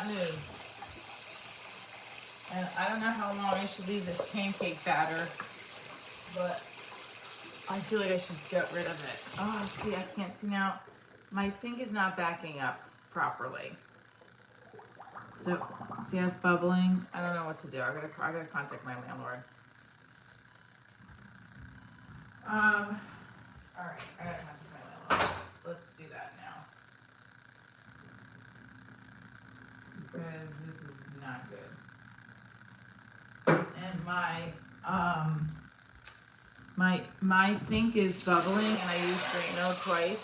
got news. And I don't know how long I should leave this pancake batter, but I feel like I should get rid of it. Oh, see, I can't see now. My sink is not backing up properly. So, see how it's bubbling? I don't know what to do. I gotta contact my landlord. All right, I gotta contact my landlord. Let's do that now. Because this is not good. And my sink is bubbling, and I used Drano twice.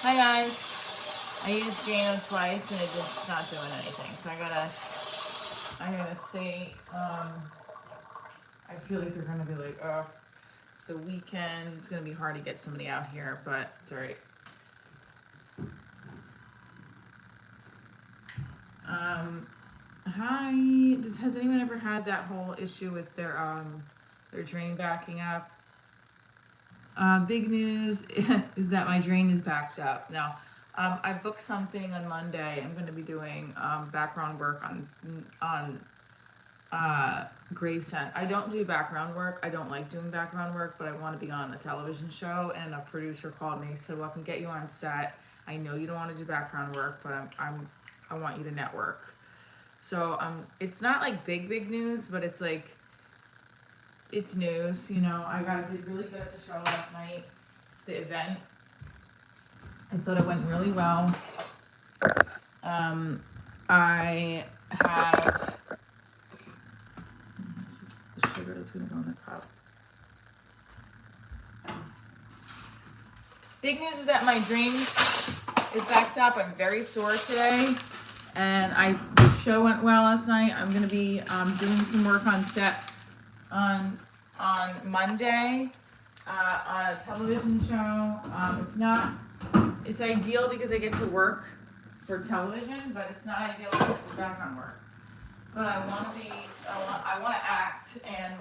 Hi guys. I used Drano twice, and it's not doing anything. So I gotta say, I feel like they're gonna be like, oh, it's the weekend. It's gonna be hard to get somebody out here, but it's all right. Hi. Has anyone ever had that whole issue with their drain backing up? Big news is that my drain is backed up. Now, I booked something on Monday. I'm going to be doing background work on Gravesend. I don't do background work. I don't like doing background work, but I want to be on a television show, and a producer called me, said, well, I can get you on set. I know you don't want to do background work, but I want you to network. So it's not like big news, but it's like, it's news, you know. I did really good at the show last night, the event. I thought it went really well. I have, this is the sugar that's gonna go in the cup. Big news is that my drain is backed up. I'm very sore today, and the show went well last night. I'm gonna be doing some work on set on Monday on a television show. It's ideal because I get to work for television, but it's not ideal because it's background work. But I want to act, and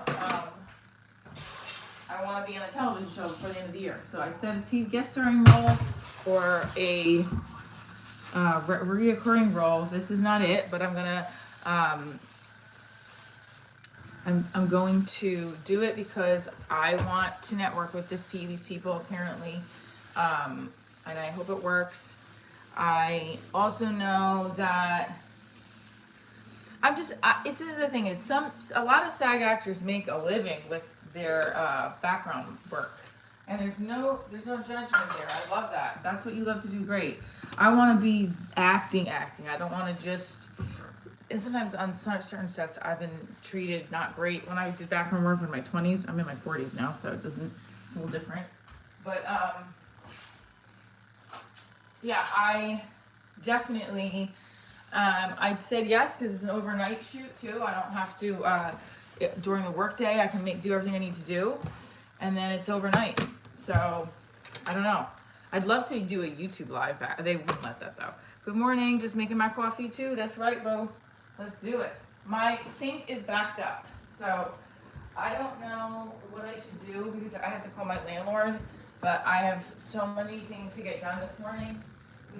I want to be on a television show before the end of the year. So I said it's a guest starring role or a reoccurring role. This is not it, but I'm gonna I'm going to do it because I want to network with these people apparently, and I hope it works. I also know that this is the thing is a lot of SAG actors make a living with their background work, and there's no judgment there. I love that. That's what you love to do. Great. I want to be acting. I don't want to just. And sometimes on certain sets, I've been treated not great. When I did background work in my 20s, I'm in my 40s now, so it's a little different. But yeah, I definitely, I said yes because it's an overnight shoot too. I don't have to, during the workday, I can do everything I need to do. And then it's overnight. So, I don't know. I'd love to do a YouTube live back. They wouldn't let that though. Good morning, just making my coffee too. That's right, Bo. Let's do it. My sink is backed up, so I don't know what I should do because I have to call my landlord, but I have so many things to get done this morning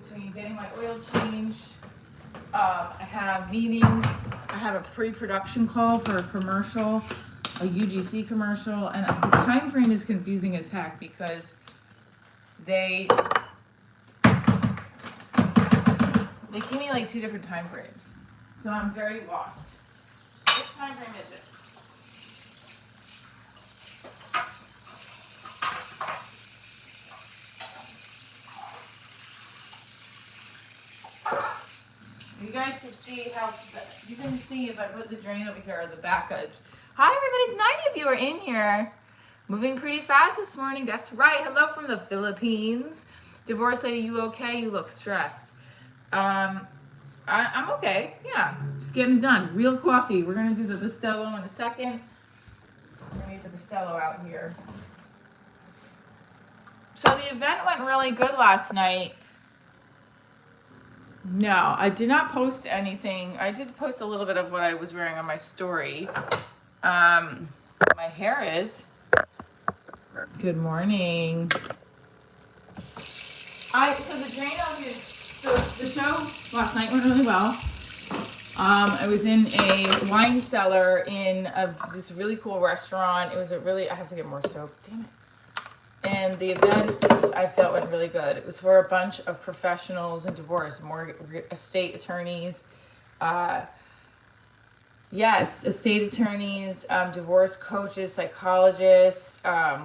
between getting my oil changed. I have meetings. I have a pre-production call for a commercial, a UGC commercial, and the time frame is confusing as heck because they give me like 2 different time frames. So I'm very lost. Which time frame is it? You guys can see you can see if I put the drain over here or the backups. Hi everybody, it's 90 of you are in here. Moving pretty fast this morning. That's right. Hello from the Philippines. Divorce lady, you okay? You look stressed. I'm okay. Yeah, just getting it done. Real coffee. We're gonna do the Bustelo in a second. I'm gonna get the Bustelo out here. So the event went really good last night. No, I did not post anything. I did post a little bit of what I was wearing on my story. My hair is. Good morning. So the Drano is, so the show last night went really well. I was in a wine cellar in this really cool restaurant. It was I have to get more soap, damn it. And the event, I felt, went really good. It was for a bunch of professionals in divorce, more estate attorneys, estate attorneys, divorce coaches, psychologists,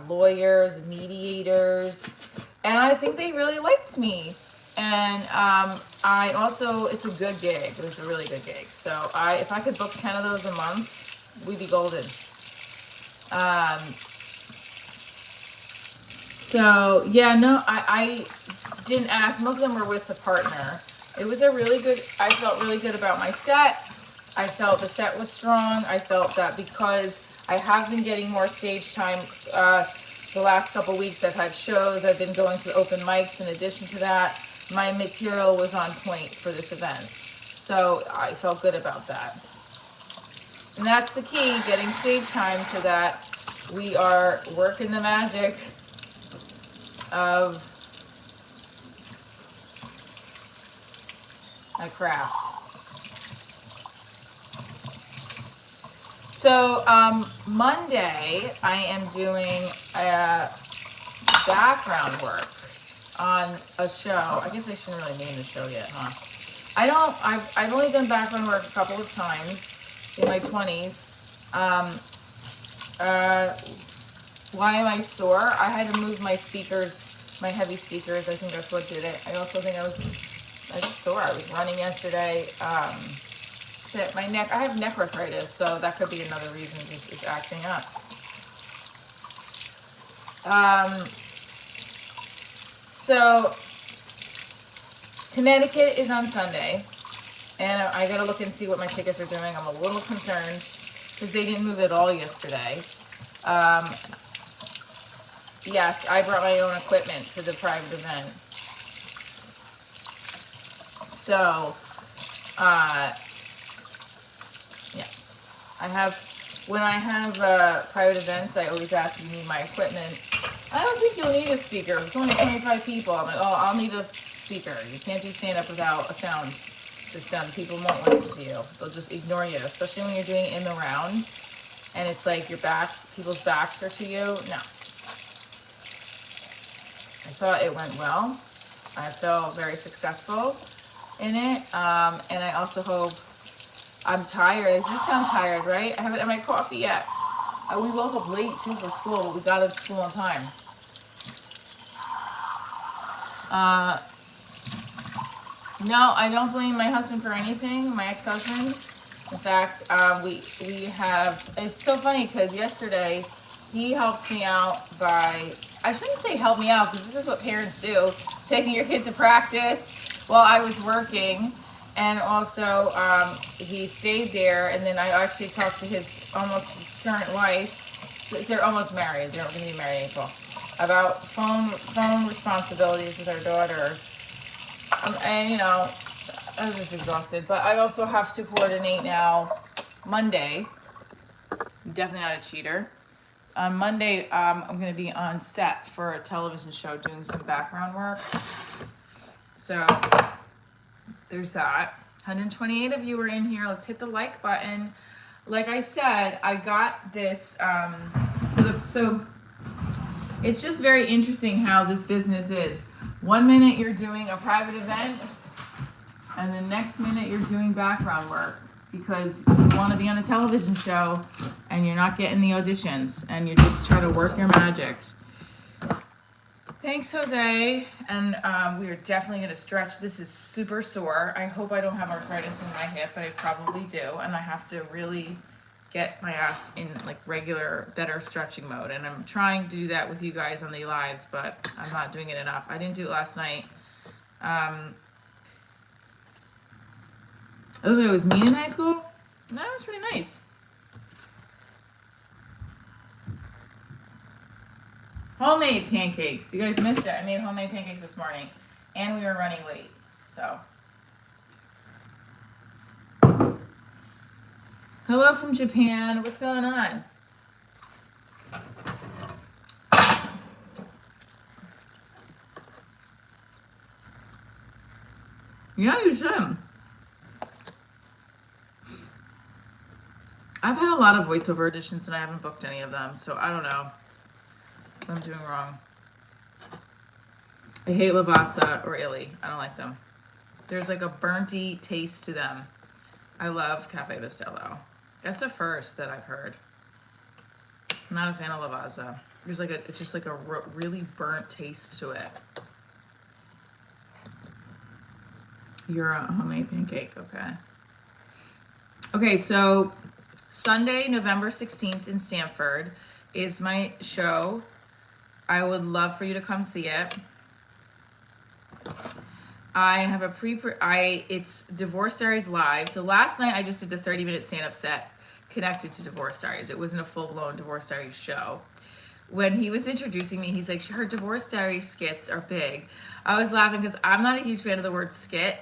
lawyers, mediators, and I think they really liked me. And I also, it's a good gig. It was a really good gig. So if I could book 10 of those a month, we'd be golden. So yeah, no, I didn't ask. Most of them were with a partner. It was a really good, I felt really good about my set. I felt the set was strong. I felt that because I have been getting more stage time the last couple weeks. I've had shows. I've been going to open mics in addition to that. My material was on point for this event. So I felt good about that. And that's the key, getting stage time so that we are working the magic of a craft. So Monday, I am doing background work on a show. I guess I shouldn't really name the show yet, huh? I've only done background work a couple of times in my 20s. Why am I sore? I had to move my speakers, my heavy speakers. I think that's what did it. I also think I was sore. I was running yesterday. My neck, I have neck arthritis, so that could be another reason it's acting up. So Connecticut is on Sunday, and I gotta look and see what my tickets are doing. I'm a little concerned because they didn't move at all yesterday. Yes, I brought my own equipment to the private event. So, when I have private events, I always ask if you need my equipment. I don't think you'll need a speaker. It's only 25 people. I'm like, oh, I'll need a speaker. You can't do stand-up without a sound system. People won't listen to you. They'll just ignore you, especially when you're doing it in the round. And it's like people's backs are to you. No. I thought it went well. I felt very successful in it. And I also hope, I'm tired. I just sound tired, right? I haven't had my coffee yet. We woke up late too for school, but we got out of school on time. No, I don't blame my husband for anything, my ex-husband. In fact, we have, it's so funny because yesterday he helped me out by, I shouldn't say help me out because this is what parents do, taking your kid to practice while I was working. And also, he stayed there, and then I actually talked to his almost current wife. They're almost married. They're going to be married in April. About phone responsibilities with our daughter. And, you know, I was just exhausted. But I also have to coordinate now Monday. I'm definitely not a cheater. On Monday, I'm going to be on set for a television show doing some background work. So there's that. 128 of you are in here. Let's hit the like button. Like I said, I got this. So it's just very interesting how this business is. 1 minute you're doing a private event, and the next minute you're doing background work because you want to be on a television show and you're not getting the auditions and you're just trying to work your magic. Thanks, Jose. And we are definitely going to stretch. This is super sore. I hope I don't have arthritis in my hip, but I probably do. And I have to really get my ass in like regular, better stretching mode. And I'm trying to do that with you guys on the lives, but I'm not doing it enough. I didn't do it last night. Oh, it was mean in high school? That was pretty nice. Homemade pancakes. You guys missed it. I made homemade pancakes this morning. And we were running late. So. Hello from Japan. What's going on? Yeah, you should. I've had a lot of voiceover auditions and I haven't booked any of them, so I don't know what I'm doing wrong. I hate Lavasa or Illy. I don't like them. There's like a burnty taste to them. I love Cafe Bustelo. That's the first that I've heard. I'm not a fan of Lavazza. It's just like a really burnt taste to it. You're a homemade pancake, okay. Okay, so Sunday, November 16th in Stamford is my show. I would love for you to come see it. I have it's Divorce Diaries Live. So last night I just did the 30-minute stand-up set connected to Divorce Diaries. It wasn't a full-blown Divorce Diaries show. When he was introducing me, he's like, her Divorce Diaries skits are big. I was laughing because I'm not a huge fan of the word skit.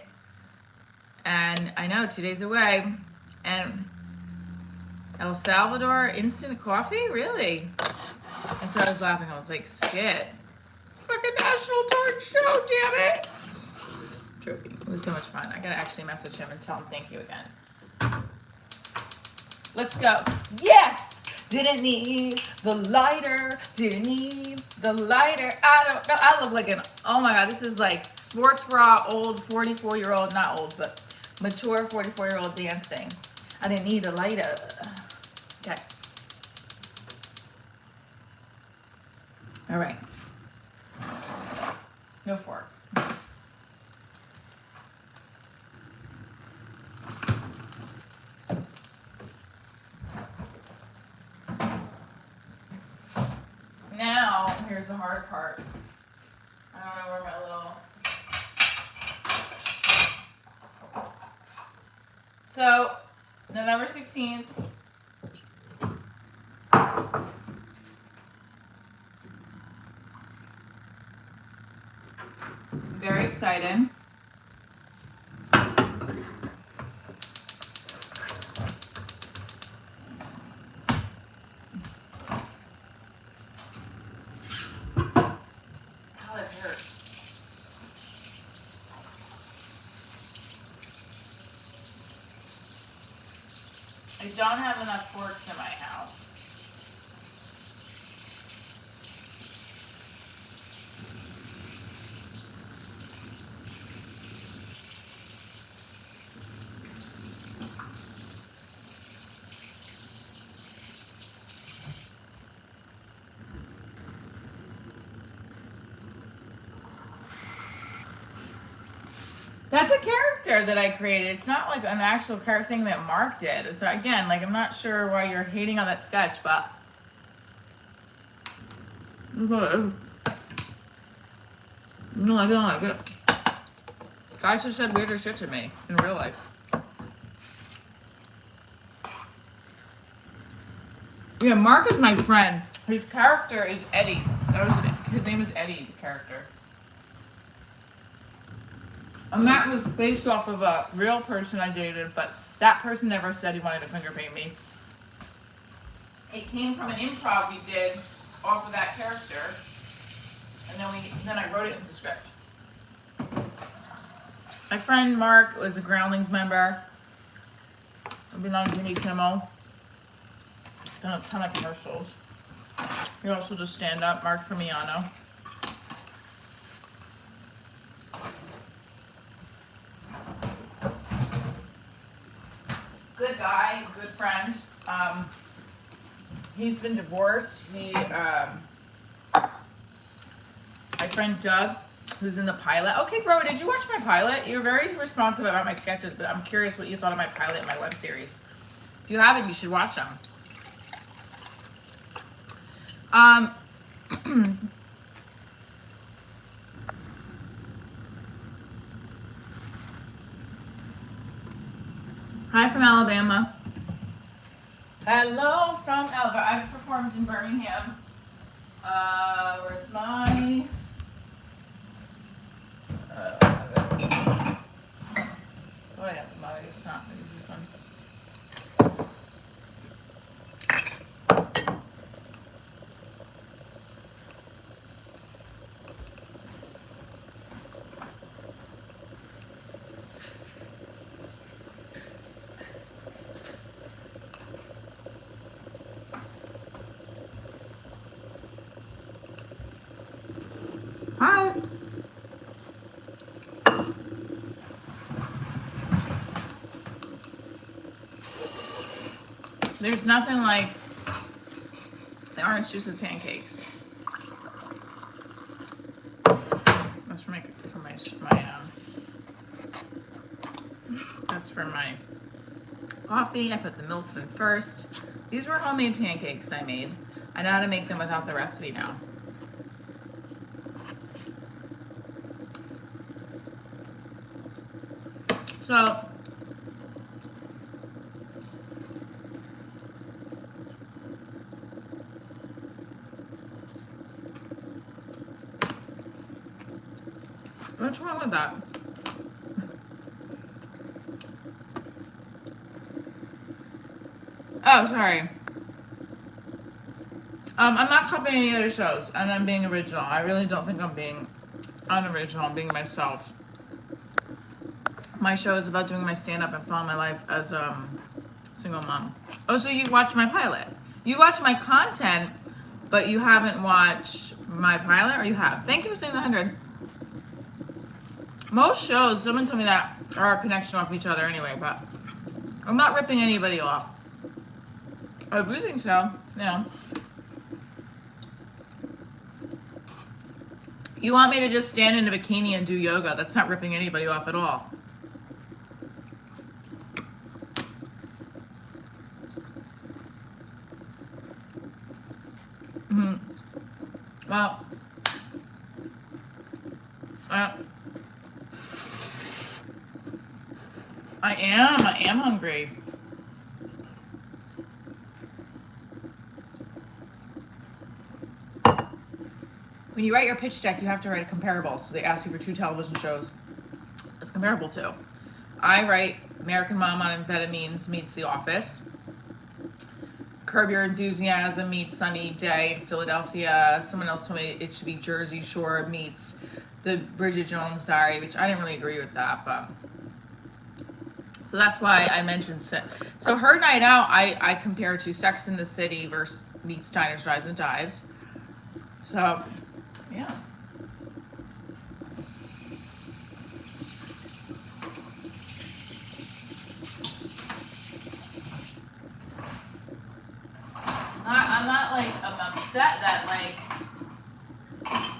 And I know, 2 days away. And El Salvador instant coffee? Really? And so I was laughing. I was like, skit? It's like a national talk show, damn it. Joking. It was so much fun. I gotta actually message him and tell him thank you again. Let's go. Yes! Didn't need the lighter. Didn't need the lighter. I don't know. I look like oh my God, this is like sports bra, old 44-year-old, not old, but mature 44-year-old dancing. I didn't need a lighter. Okay. All right. No fork. Now, here's the hard part. I don't know where my little... So, November 16th. Very excited. I don't have enough forks in my house. That's a character that I created. It's not like an actual character thing that Mark did. So again, like I'm not sure why you're hating on that sketch, but no, I don't like it. Guys have said weirder shit to me in real life. Yeah, Mark is my friend. His character is Eddie. His name is Eddie, the character. And that was based off of a real person I dated, but that person never said he wanted to finger paint me. It came from an improv we did off of that character, and then I wrote it in the script. My friend Mark was a Groundlings member. I belonged to Jimmy Kimmel. Done a ton of commercials. He also does stand up, Mark Primiano. Good guy, good friend. He's been divorced. My friend Doug, who's in the pilot. Okay, bro, did you watch my pilot? You're very responsive about my sketches, but I'm curious what you thought of my pilot and my web series. If you haven't, you should watch them. Hi from Alabama. Hello from Alabama. I've performed in Birmingham. Where's my... Oh, I have my... It's not. Use this one. There's nothing like the orange juice with pancakes. That's for that's for my coffee. I put the milks in first. These were homemade pancakes I made. I know how to make them without the recipe now. So, what's wrong with that? Oh, sorry. I'm not copying any other shows, and I'm being original. I really don't think I'm being unoriginal. I'm being myself. My show is about doing my stand-up and following my life as a single mom. Oh, so you watch my pilot. You watch my content, but you haven't watched my pilot, or you have? Thank you for saying the 100. Most shows, someone told me that, are a connection off each other anyway, but I'm not ripping anybody off. I do think so, yeah. You want me to just stand in a bikini and do yoga? That's not ripping anybody off at all. Well, I am hungry. When you write your pitch deck, you have to write a comparable. So they ask you for 2 television shows it's comparable to. I write American Mom on Amphetamines meets The Office. Curb Your Enthusiasm meets Sunny Day in Philadelphia. Someone else told me it should be Jersey Shore meets the Bridget Jones Diary, which I didn't really agree with that, but so that's why I mentioned so her night out I compare to Sex in the City versus meets Diners, Drives, and Dives. So yeah. I'm not like, I'm upset that like,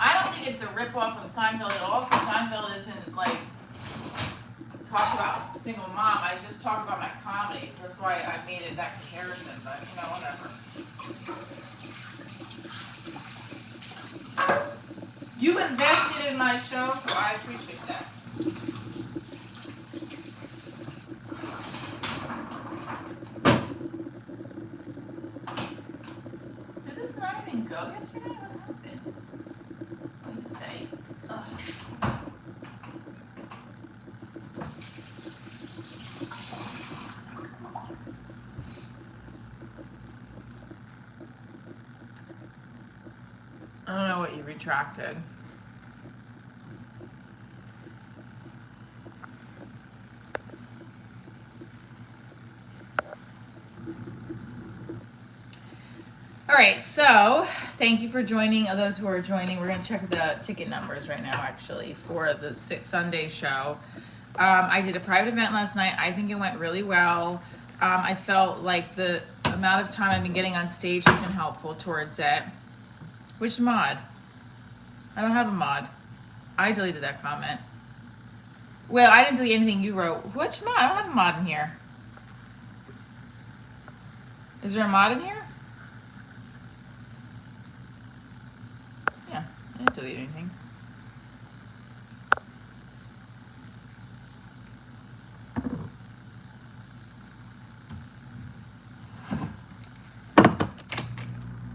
I don't think it's a rip-off of Seinfeld at all, because Seinfeld isn't like, talk about single mom, I just talk about my comedies, that's why I made it that comparison, but you know, whatever. You invested in my show, so I appreciate that. Did this not even go yesterday? What happened? Okay. Ugh. I don't know what you retracted. All right, so thank you for joining. Those who are joining, we're going to check the ticket numbers right now, actually, for the Sunday show. I did a private event last night. I think it went really well. I felt like the amount of time I've been getting on stage has been helpful towards it. Which mod? I don't have a mod. I deleted that comment. Well, I didn't delete anything you wrote. Which mod? I don't have a mod in here. Is there a mod in here? Yeah, I didn't delete anything.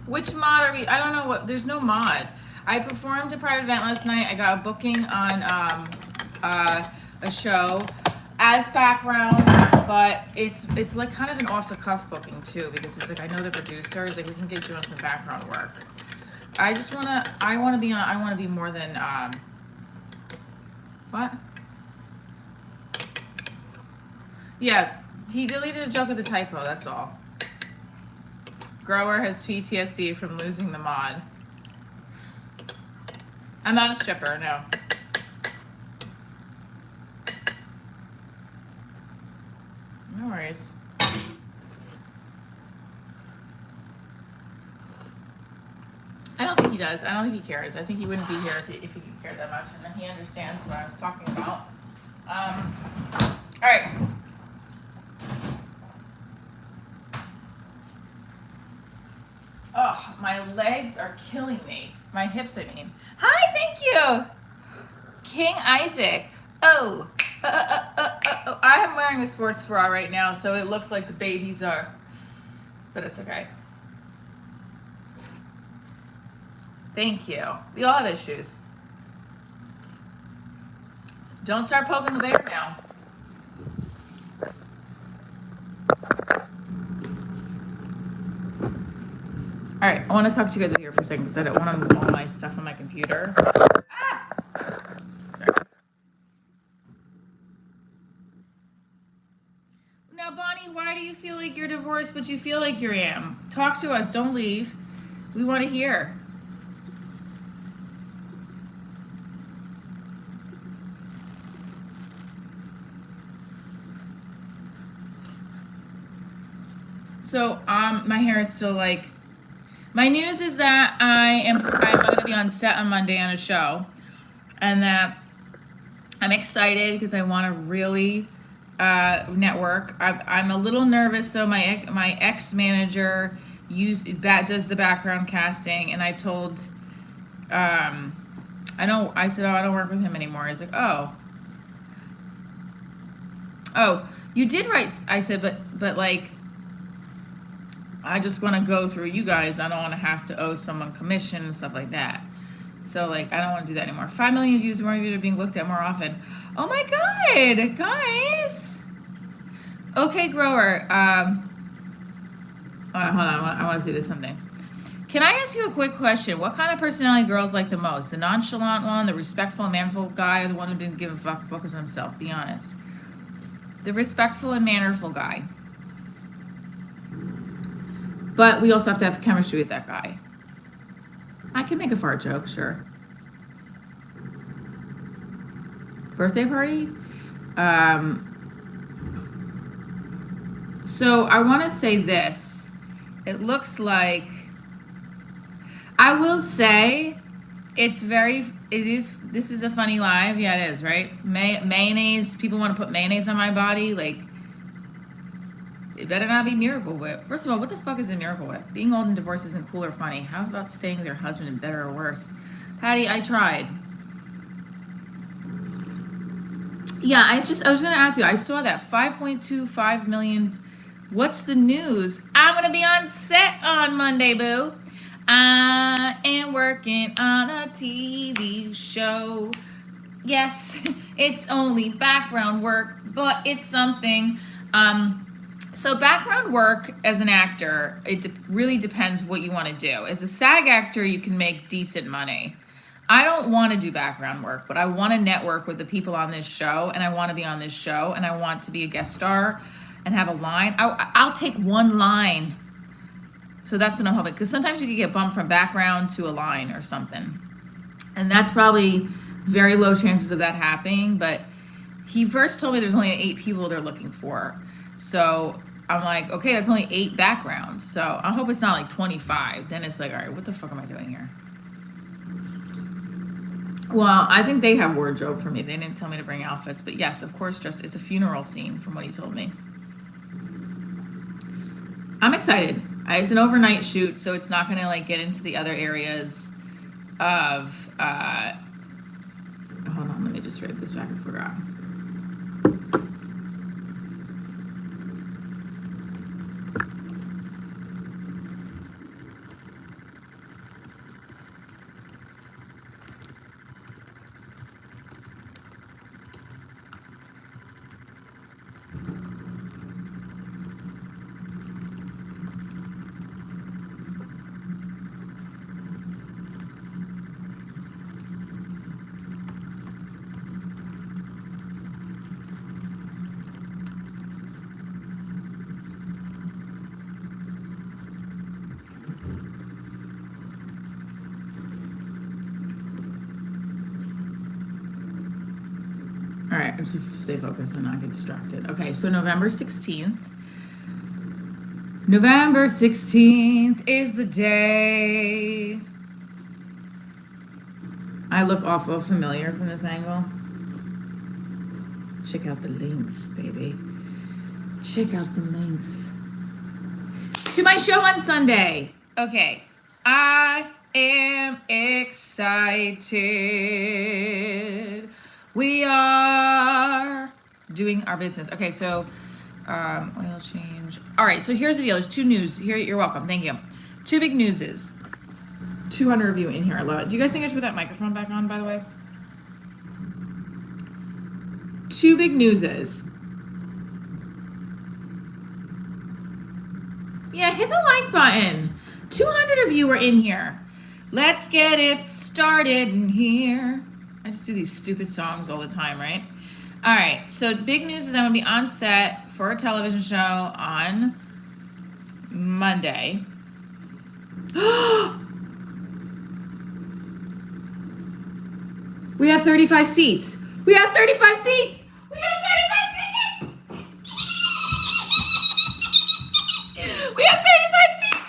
Which mod are we? I don't know what. There's no mod. I performed a private event last night. I got a booking on a show as background, but it's like kind of an off the cuff booking too, because it's like I know the producers, like we can get you on some background work. I want to be more than what? Yeah, he deleted a joke with a typo. That's all. Grower has PTSD from losing the mod. I'm not a stripper, no. No worries. he does. I don't think he cares. I think he wouldn't be here if he cared that much, and he understands what I was talking about. All right. Oh, my legs are killing me. My hips, I mean. Hi, thank you. King Isaac. Oh. I am wearing a sports bra right now, so it looks like the babies are. But it's okay. Thank you. We all have issues. Don't start poking the bear now. All right, I want to talk to you guys over here for a second because I don't want to move all my stuff on my computer. Ah! Sorry. Now, Bonnie, why do you feel like you're divorced, but you feel like you am? Talk to us. Don't leave. We want to hear. So, my hair is still like. My news is that I'm going to be on set on Monday on a show, and that I'm excited because I want to really network. I'm a little nervous though. My ex manager does the background casting, and I told I said, oh, I don't work with him anymore. He's like, oh, you did write. I said, but like, I just want to go through you guys. I don't want to have to owe someone commission and stuff like that. So, like, I don't want to do that anymore. 5 million views, more of you are being looked at more often. Oh my God, guys. Okay, grower. Hold on, I want to say this something. Can I ask you a quick question? What kind of personality girls like the most? The nonchalant one, the respectful and manful guy, or the one who didn't give a fuck, focus on himself? Be honest. The respectful and mannerful guy. But we also have to have chemistry with that guy. I can make a fart joke, sure. Birthday party? So I want to say this. It looks like, I will say, this is a funny live. Yeah, it is, right? Mayonnaise, people want to put mayonnaise on my body, like, it better not be Miracle Whip. First of all, what the fuck is a Miracle Whip? Being old and divorced isn't cool or funny. How about staying with your husband and better or worse? Patty, I tried. Yeah, I was going to ask you. I saw that 5.25 million. What's the news? I'm going to be on set on Monday, boo. I am working on a TV show. Yes, it's only background work, but it's something. So background work as an actor, it really depends what you want to do. As a SAG actor, you can make decent money. I don't want to do background work, but I want to network with the people on this show, and I want to be on this show, and I want to be a guest star and have a line. I'll take one line. So that's what I'm hoping, because sometimes you can get bumped from background to a line or something. And that's probably very low chances of that happening, but he first told me there's only 8 people they're looking for. So I'm like, okay, that's only 8 backgrounds. So I hope it's not like 25. Then it's like, all right, what the fuck am I doing here? Well, I think they have wardrobe for me. They didn't tell me to bring outfits, but yes, of course, just it's a funeral scene from what he told me. I'm excited. It's an overnight shoot, so it's not gonna like get into the other areas of hold on, let me just write this back, I forgot. All right, I have to stay focused and not get distracted. Okay, so November 16th. November 16th is the day I look awful familiar from this angle. Check out the links, baby. Check out the links. To my show on Sunday. Okay. I am excited. We are doing our business. Okay, so oil change. All right, so here's the deal. There's 2 news. Here, you're welcome. Thank you. 2 big newses. 200 of you in here. I love it. Do you guys think I should put that microphone back on, by the way? 2 big newses. Yeah, hit the like button. 200 of you are in here. Let's get it started in here. I just do these stupid songs all the time, right? All right, so big news is I'm gonna be on set for a television show on Monday. We have 35 seats. We have 35 seats. We have 35 tickets. We have 35 seats.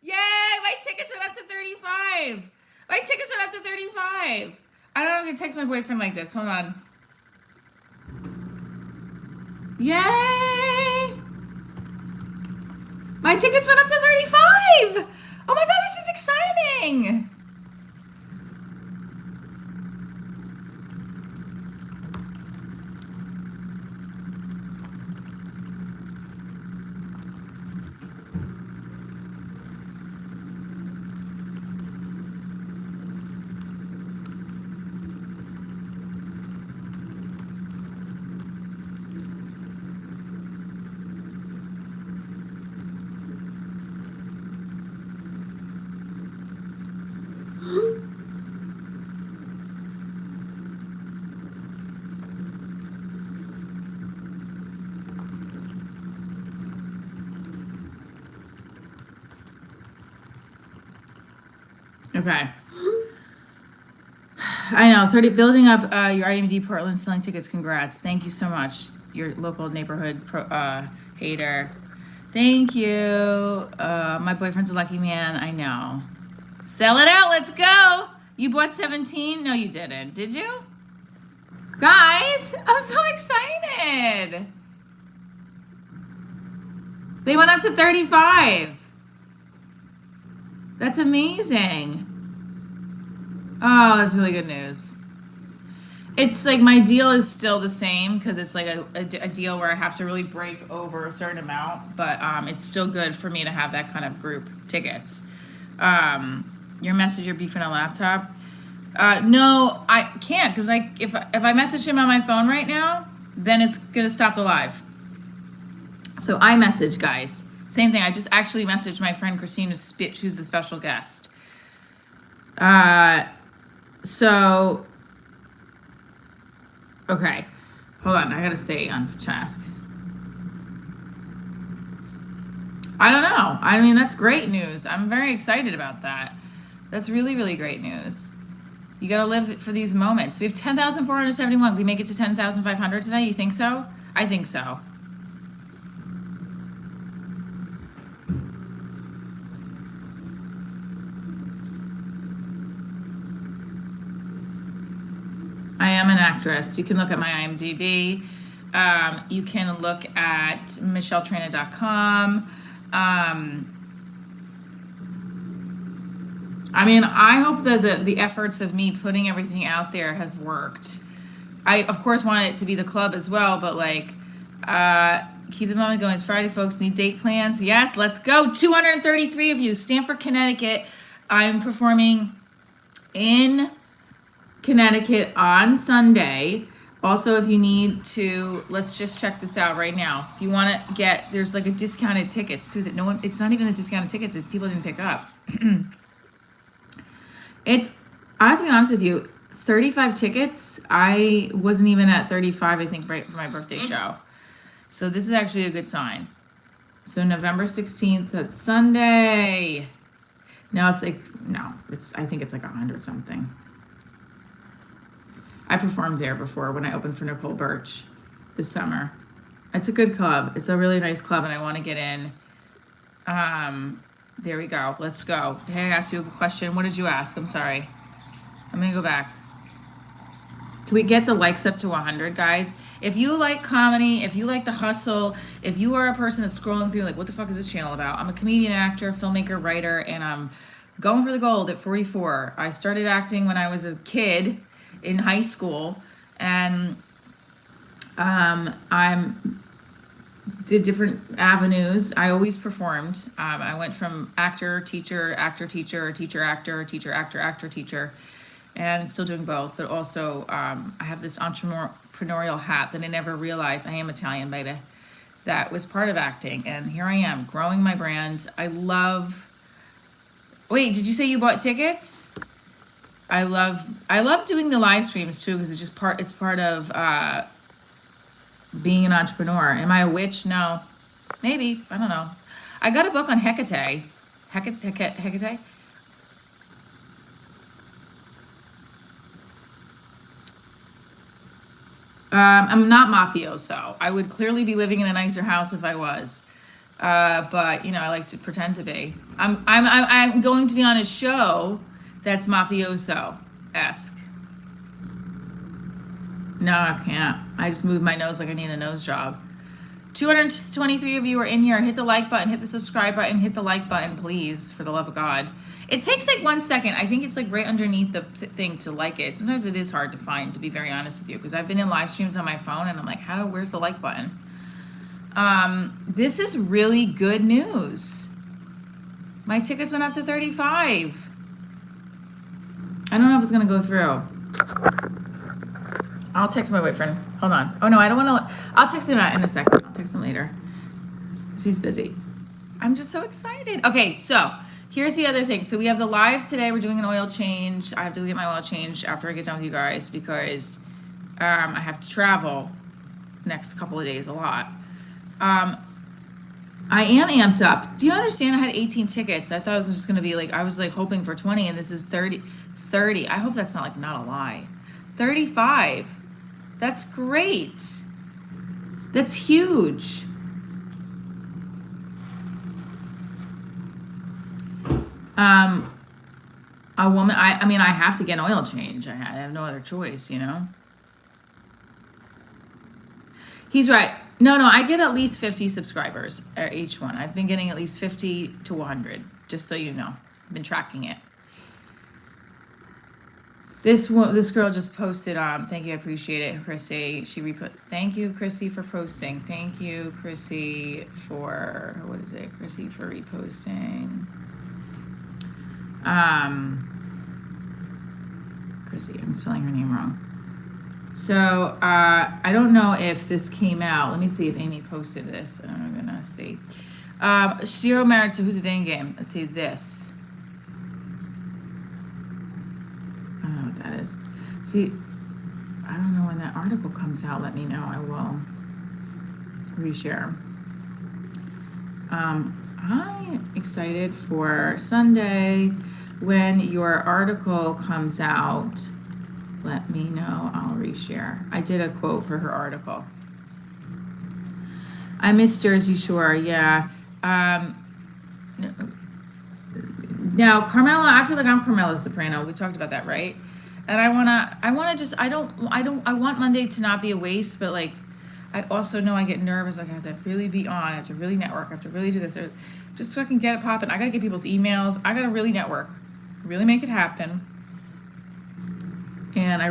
Yay, my tickets went up to 35. My tickets went up to 35. I don't know if I can text my boyfriend like this. Hold on. Yay. My tickets went up to 35. Oh my God, this is exciting. Okay. I know, building up your IMD Portland selling tickets. Congrats. Thank you so much. Your local neighborhood hater. Thank you. My boyfriend's a lucky man. I know. Sell it out. Let's go. You bought 17? No, you didn't. Did you? Guys, I'm so excited. They went up to 35. That's amazing. Oh, that's really good news. It's like my deal is still the same because it's like a deal where I have to really break over a certain amount, but it's still good for me to have that kind of group tickets. Your message, you're beefing a laptop. No, I can't because if I message him on my phone right now, then it's gonna stop the live. So iMessage, guys. Same thing. I just actually messaged my friend Christine, who's the special guest. So, okay. Hold on. I gotta stay on task. I don't know. I mean, that's great news. I'm very excited about that. That's really, really great news. You gotta live for these moments. We have 10,471. We make it to 10,500 today. You think so? I think so. I am an actress. You can look at my IMDb. You can look at michelletrina.com. I mean, I hope that the efforts of me putting everything out there have worked. I, of course, want it to be the club as well, but like, keep the moment going. It's Friday, folks. Need date plans? Yes, let's go. 233 of you. Stamford, Connecticut. I'm performing in Connecticut on Sunday. Also, if you need to, let's just check this out right now. If you want to get, there's like a discounted tickets too that no one, it's not even the discounted tickets that people didn't pick up. I have to be honest with you, 35 tickets. I wasn't even at 35, I think, right for my birthday show. So this is actually a good sign. So November 16th, that's Sunday. No, it's like, no, I think it's like 100 something. I performed there before when I opened for Nicole Birch this summer. It's a good club. It's a really nice club and I want to get in. There we go. Let's go. Hey, I asked you a question. What did you ask? I'm sorry. I'm going to go back. Can we get the likes up to 100, guys? If you like comedy, if you like the hustle, if you are a person that's scrolling through, like, what the fuck is this channel about? I'm a comedian, actor, filmmaker, writer, and I'm going for the gold at 44. I started acting when I was a kid in high school, and I'm did different avenues. I always performed. I went from actor, teacher, actor, teacher, teacher, actor, teacher, actor, actor, teacher, and I'm still doing both. But also, I have this entrepreneurial hat that I never realized. I am Italian, baby. That was part of acting, and here I am growing my brand. I love. Wait, did you say you bought tickets? I love doing the live streams too, because it's part of being an entrepreneur. Am I a witch? No. Maybe. I don't know. I got a book on Hecate. Hecate? I'm not mafioso. I would clearly be living in a nicer house if I was. But, I like to pretend to be. I'm going to be on a show that's mafioso-esque. No, I can't. I just moved my nose like I need a nose job. 223 of you are in here. Hit the like button, hit the subscribe button, hit the like button, please, for the love of God. It takes like 1 second. I think it's like right underneath the thing to like it. Sometimes it is hard to find, to be very honest with you, because I've been in live streams on my phone and I'm like, where's the like button? This is really good news. My tickets went up to 35. I don't know if it's going to go through. I'll text my boyfriend. Hold on. Oh, no, I don't want to. I'll text him in a second. I'll text him later. He's busy. I'm just so excited. Okay, so here's the other thing. So we have the live today. We're doing an oil change. I have to get my oil changed after I get done with you guys because I have to travel next couple of days a lot. I am amped up. Do you understand? I had 18 tickets. I thought it was just going to be I was hoping for 20, and this is 30. I hope that's not a lie. 35. That's great. That's huge. A woman, I mean, I have to get an oil change. I have no other choice, He's right. No, I get at least 50 subscribers each one. I've been getting at least 50 to 100, just so you know. I've been tracking it. This girl just posted, thank you, I appreciate it, Chrissy. Thank you, Chrissy, for posting. Thank you, Chrissy, for, Chrissy for reposting. Chrissy, I'm spelling her name wrong. So, I don't know if this came out. Let me see if Amy posted this. I'm gonna see. Zero marriage, so who's a dating game? Let's see this. I don't know what that is. See, I don't know when that article comes out. Let me know. I will reshare. I'm excited for Sunday. When your article comes out, let me know. I'll reshare. I did a quote for her article. I miss Jersey Shore. Yeah. Now, Carmela, I feel like I'm Carmela Soprano. We talked about that, right? And I want Monday to not be a waste, but I also know I get nervous. I have to really be on. I have to really network. I have to really do this. Just so I can get it popping. I got to get people's emails. I got to really network, really make it happen. And I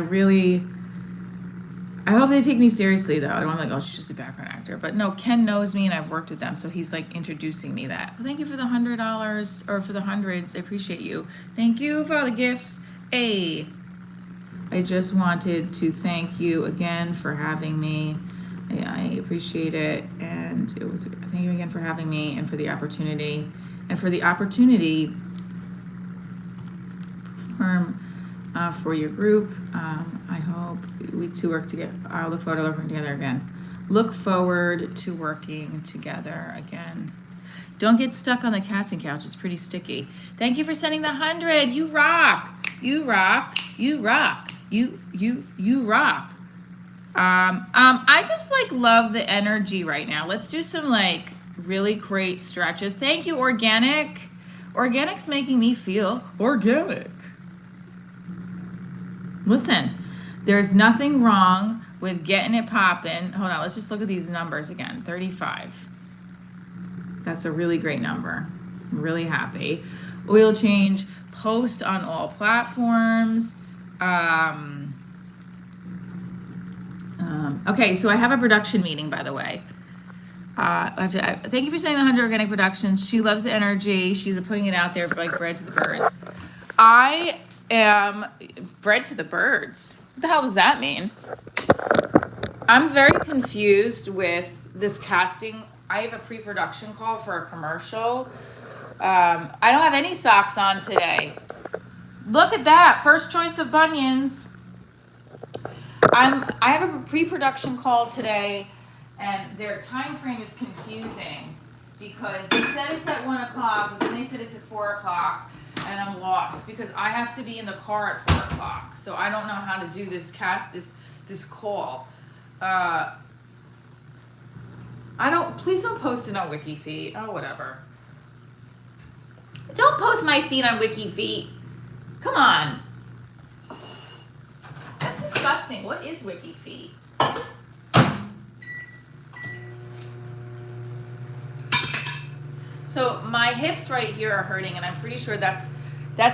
hope they take me seriously, though. I don't want to she's just a background actor. But no, Ken knows me and I've worked with them. So he's introducing me that. Well, thank you for the $100 or for the hundreds. I appreciate you. Thank you for all the gifts. Hey, I just wanted to thank you again for having me. I appreciate it. And thank you again for having me and for the opportunity. And for the opportunity to perform for your group. I hope we two work together. I look forward to working together again. Look forward to working together again. Don't get stuck on the casting couch. It's pretty sticky. Thank you for sending the 100. You rock. You rock. You rock. You rock. I just love the energy right now. Let's do some really great stretches. Thank you, Organic. Organic's making me feel organic. Listen, there's nothing wrong with getting it popping. Hold on, let's just look at these numbers again. 35. That's a really great number. I'm really happy. Oil change, post on all platforms. Okay, so I have a production meeting, by the way. Thank you for sending the 100 organic productions. She loves the energy. She's putting it out there like bread to the birds. I am bread to the birds. What the hell does that mean? I'm very confused with this casting. I have a pre-production call for a commercial. I don't have any socks on today. Look at that. First choice of bunions. I have a pre-production call today, and their time frame is confusing because they said it's at 1 o'clock, but then they said it's at 4 o'clock, and I'm lost because I have to be in the car at 4 o'clock. So I don't know how to do this call. Please don't post it on WikiFeet. Oh, whatever. Don't post my feed on WikiFeet. Come on. That's disgusting. What is WikiFeet? So my hips right here are hurting, and I'm pretty sure that's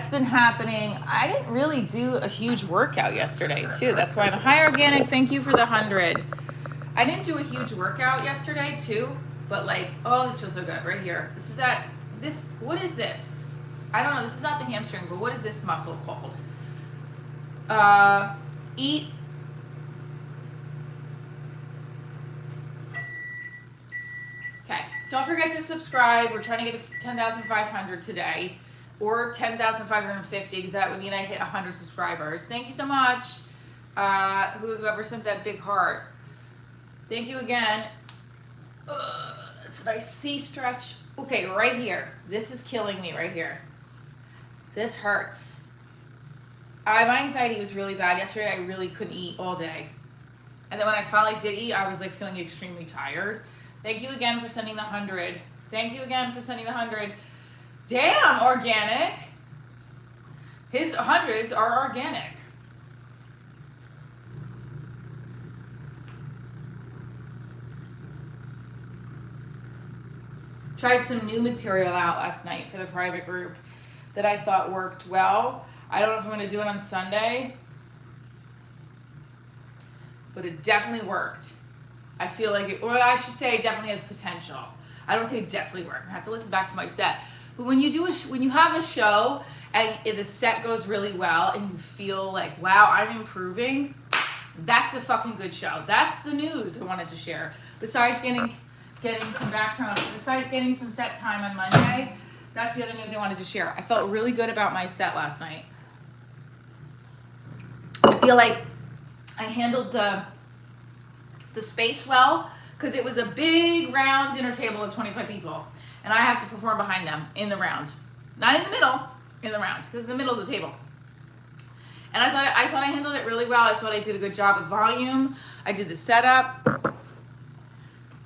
been happening. I didn't really do a huge workout yesterday, too. That's why I'm high organic. Thank you for the 100. I didn't do a huge workout yesterday, too, but oh, this feels so good right here. What is this? I don't know. This is not the hamstring, but what is this muscle called? Eat. Okay. Don't forget to subscribe. We're trying to get to 10,500 today, or 10,550, because that would mean I hit 100 subscribers. Thank you so much. Whoever sent that big heart. Thank you again. It's a nice C stretch. Okay, right here. This is killing me right here. This hurts. My anxiety was really bad yesterday. I really couldn't eat all day. And then when I finally did eat, I was feeling extremely tired. Thank you again for sending the 100. Thank you again for sending the 100. Damn, organic. His 100s are organic. Tried some new material out last night for the private group that I thought worked well. I don't know if I'm going to do it on Sunday, but it definitely worked. I feel like it, or I should say it definitely has potential. I don't say it definitely worked. I have to listen back to my set. But when you have a show and the set goes really well and you feel like, wow, I'm improving, that's a fucking good show. That's the news I wanted to share. Besides getting some background, besides getting some set time on Monday, that's the other news I wanted to share. I felt really good about my set last night. I feel like I handled the space well, because it was a big round dinner table of 25 people, and I have to perform behind them in the round, not in the middle, in the round, because the middle is the table. And I thought I handled it really well. I thought I did a good job with volume. I did the setup.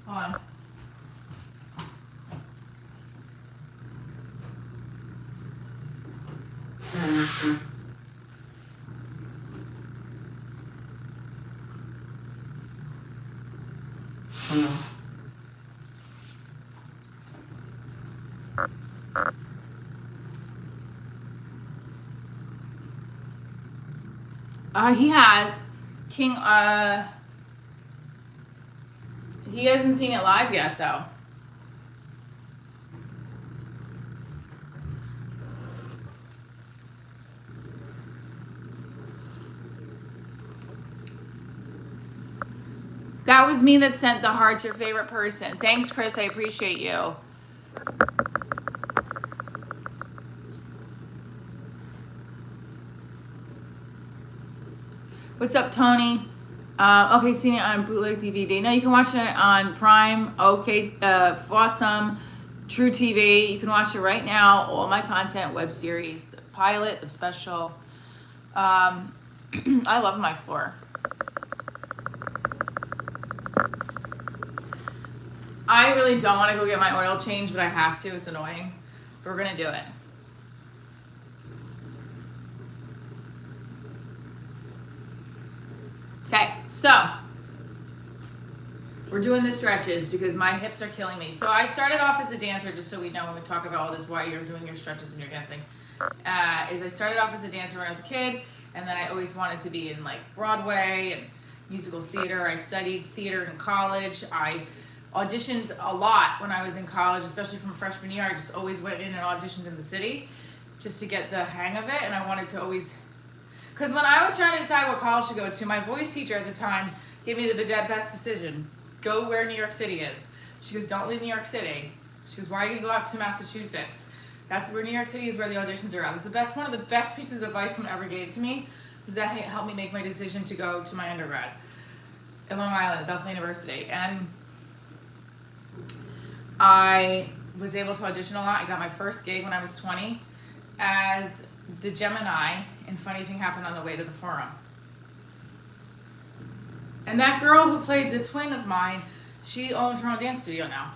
Hold on. He has King. He hasn't seen it live yet, though. That was me that sent the hearts, your favorite person. Thanks, Chris. I appreciate you. What's up, Tony? Okay, seeing it on Bootleg DVD. No, you can watch it on Prime, okay, Awesome, True TV. You can watch it right now. All my content, web series, the pilot, the special. I love my floor. I really don't want to go get my oil change, but I have to. It's annoying. But we're going to do it. So, we're doing the stretches because my hips are killing me. So I started off as a dancer, just so we know when we talk about all this, why you're doing your stretches and you're dancing. I started off as a dancer when I was a kid, and then I always wanted to be in like Broadway and musical theater. I studied theater in college. I auditioned a lot when I was in college, especially from freshman year. I just always went in and auditioned in the city just to get the hang of it, and I wanted to always, because when I was trying to decide what college to go to, my voice teacher at the time gave me the best decision. Go where New York City is. She goes, don't leave New York City. She goes, why are you going to go up to Massachusetts? That's where New York City is, where the auditions are at. It's one of the best pieces of advice someone ever gave to me, because that helped me make my decision to go to my undergrad in Long Island at Bethel University. And I was able to audition a lot. I got my first gig when I was 20 as the Gemini, and funny thing happened on the way to the forum. And that girl who played the twin of mine, she owns her own dance studio now.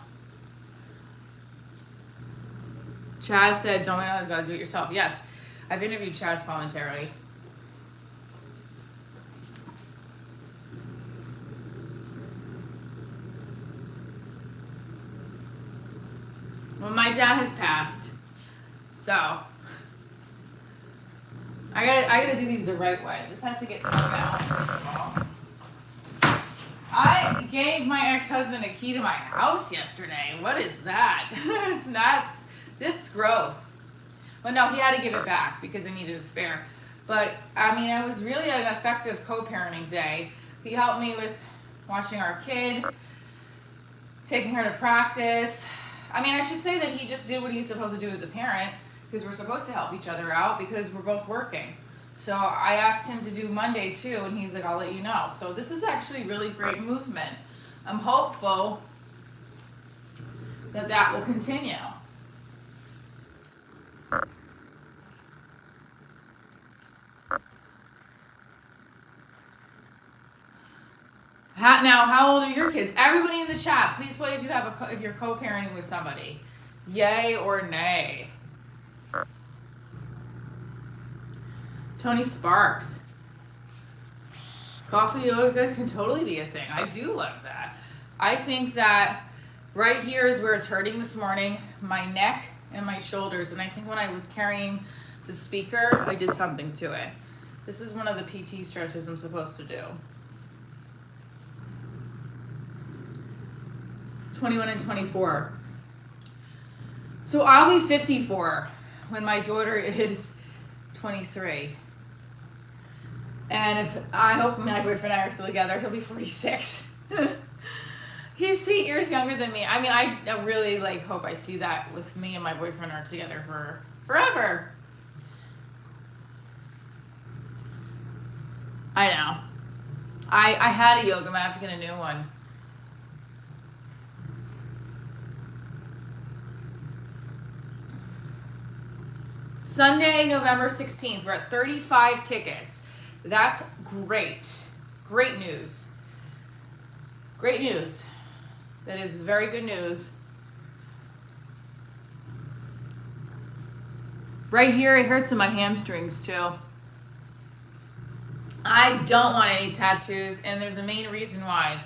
Chaz said, don't know, you gotta do it yourself. Yes, I've interviewed Chaz momentarily. Well, my dad has passed, so I gotta do these the right way. This has to get thrown out, first of all. I gave my ex-husband a key to my house yesterday. What is that? It's nuts. It's growth. Well, no, he had to give it back because I needed a spare. But, I mean, it was really an effective co-parenting day. He helped me with watching our kid, taking her to practice. I mean, I should say that he just did what he's supposed to do as a parent, because we're supposed to help each other out because we're both working. So I asked him to do Monday too, and he's like, I'll let you know. So this is actually really great movement. I'm hopeful that that will continue. Now, how old are your kids? Everybody in the chat, please play if you're co-parenting with somebody. Yay or nay? Tony Sparks. Coffee yoga can totally be a thing. I do love that. I think that right here is where it's hurting this morning, my neck and my shoulders. And I think when I was carrying the speaker, I did something to it. This is one of the PT stretches I'm supposed to do. 21 and 24. So I'll be 54 when my daughter is 23. And if I hope my boyfriend and I are still together, he'll be 46. He's 8 years younger than me. I mean, I really hope I see that with me and my boyfriend are together for forever. I know. I had a yoga mat. I have to get a new one. Sunday, November 16th. We're at 35 tickets. That's great. Great news. Great news. That is very good news. Right here, it hurts in my hamstrings too. I don't want any tattoos, and there's a main reason why.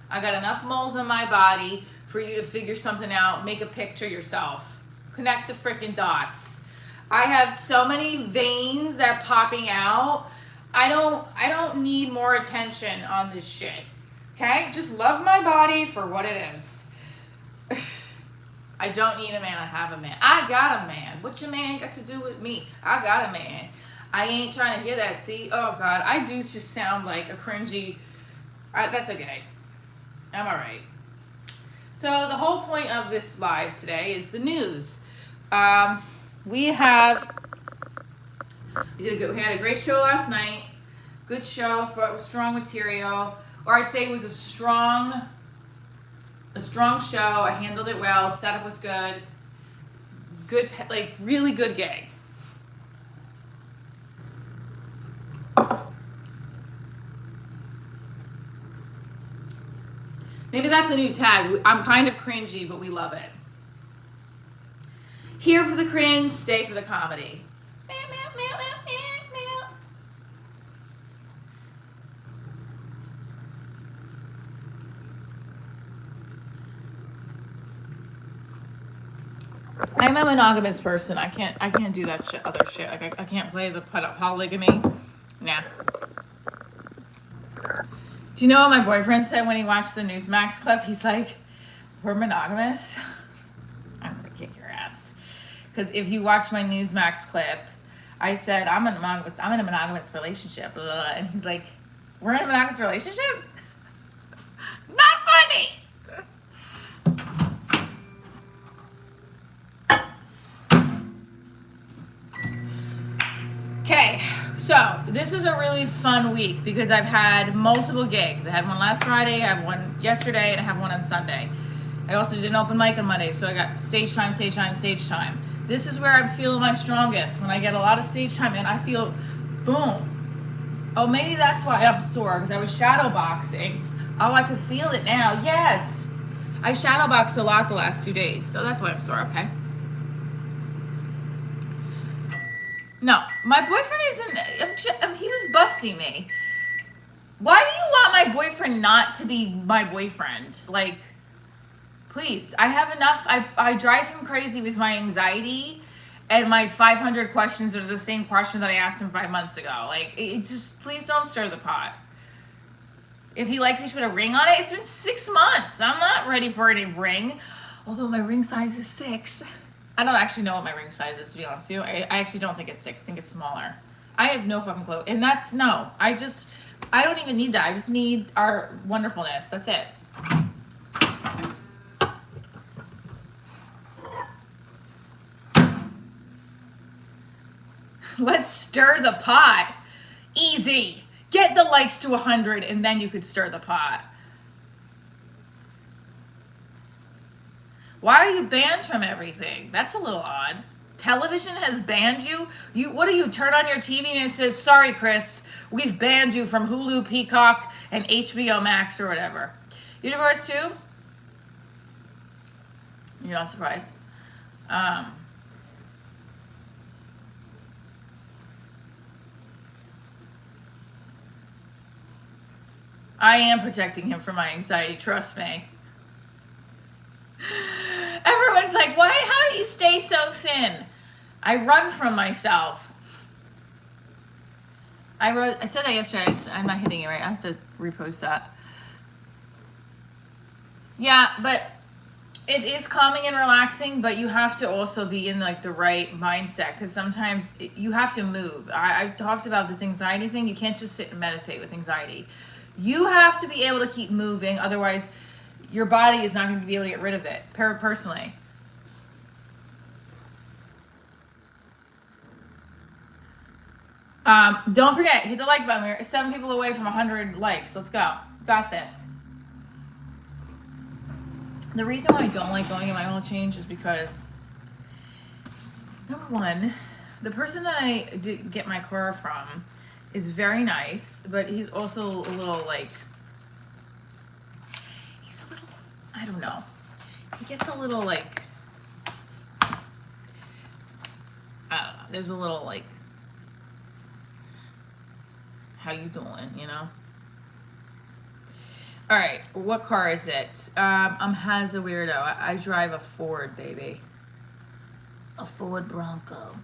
I got enough moles on my body for you to figure something out, make a picture yourself. Connect the freaking dots. I have so many veins that are popping out. I don't need more attention on this shit. Okay? Just love my body for what it is. I don't need a man, I have a man. I got a man. What your man got to do with me? I got a man. I ain't trying to hear that, see? Oh God, I do just sound like a cringy, that's okay. I'm all right. So the whole point of this live today is the news. We had a great show last night. Good show, strong material. Or I'd say it was a strong show. I handled it well. Setup was good. Good, really good gig. Maybe that's a new tag. I'm kind of cringy, but we love it. Here for the cringe, stay for the comedy. I'm a monogamous person. I can't do that shit, other shit. Like I can't play the polygamy. Nah. Do you know what my boyfriend said when he watched the Newsmax clip? He's like, "We're monogamous." I'm gonna kick your ass. Because if you watch my Newsmax clip, I said I'm in a monogamous relationship, blah, blah, blah. And he's like, "We're in a monogamous relationship?" Not funny. Okay, so this is a really fun week because I've had multiple gigs. I had one last Friday, I have one yesterday, and I have one on Sunday. I also did an open mic on Monday, so I got stage time, stage time, stage time. This is where I'm feeling my strongest, when I get a lot of stage time and I feel, boom. Oh, maybe that's why I'm sore, because I was shadow boxing. Oh, I can feel it now. Yes. I shadow boxed a lot the last 2 days, so that's why I'm sore, okay? No, my boyfriend isn't, he was busting me. Why do you want my boyfriend not to be my boyfriend? Like, please, I have enough. I drive him crazy with my anxiety, and my 500 questions are the same question that I asked him 5 months ago. Like, it just, please don't stir the pot. If he likes, he should put a ring on it. It's been 6 months. I'm not ready for any ring, although my ring size is 6. I don't actually know what my ring size is, to be honest with you. I actually don't think it's 6. I think it's smaller. I have no fucking clue. And that's, no. I don't even need that. I just need our wonderfulness. That's it. Let's stir the pot. Easy. Get the likes to 100 and then you could stir the pot. Why are you banned from everything? That's a little odd. Television has banned you? What do you turn on your TV and it says, "Sorry, Chris, we've banned you from Hulu, Peacock, and HBO Max," or whatever. You divorced too? You're not surprised. I am protecting him from my anxiety, trust me. Everyone's like, how do you stay so thin? I run from myself. I said that yesterday. I'm not hitting it right. I have to repost that. Yeah, but it is calming and relaxing, but you have to also be in like the right mindset, because sometimes you have to move. I've talked about this anxiety thing. You can't just sit and meditate with anxiety. You have to be able to keep moving, otherwise your body is not going to be able to get rid of it, personally. Don't forget, hit the like button. We're 7 people away from 100 likes. Let's go. Got this. The reason why I don't like going in my oil change is because, number one, the person that I did get my car from is very nice, but he's also a little like, I don't know. He gets a little like, I don't know. There's a little like, how you doing, you know? All right, what car is it? Has a weirdo. I drive a Ford, baby. A Ford Bronco.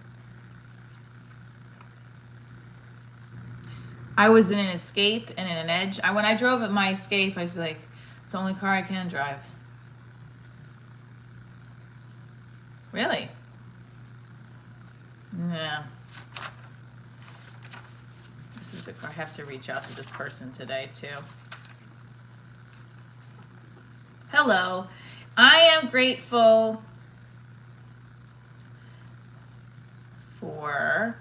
I was in an Escape and in an Edge. When I drove my Escape, I was like, it's the only car I can drive. Really? Yeah. This is a car. I have to reach out to this person today, too. Hello. I am grateful for...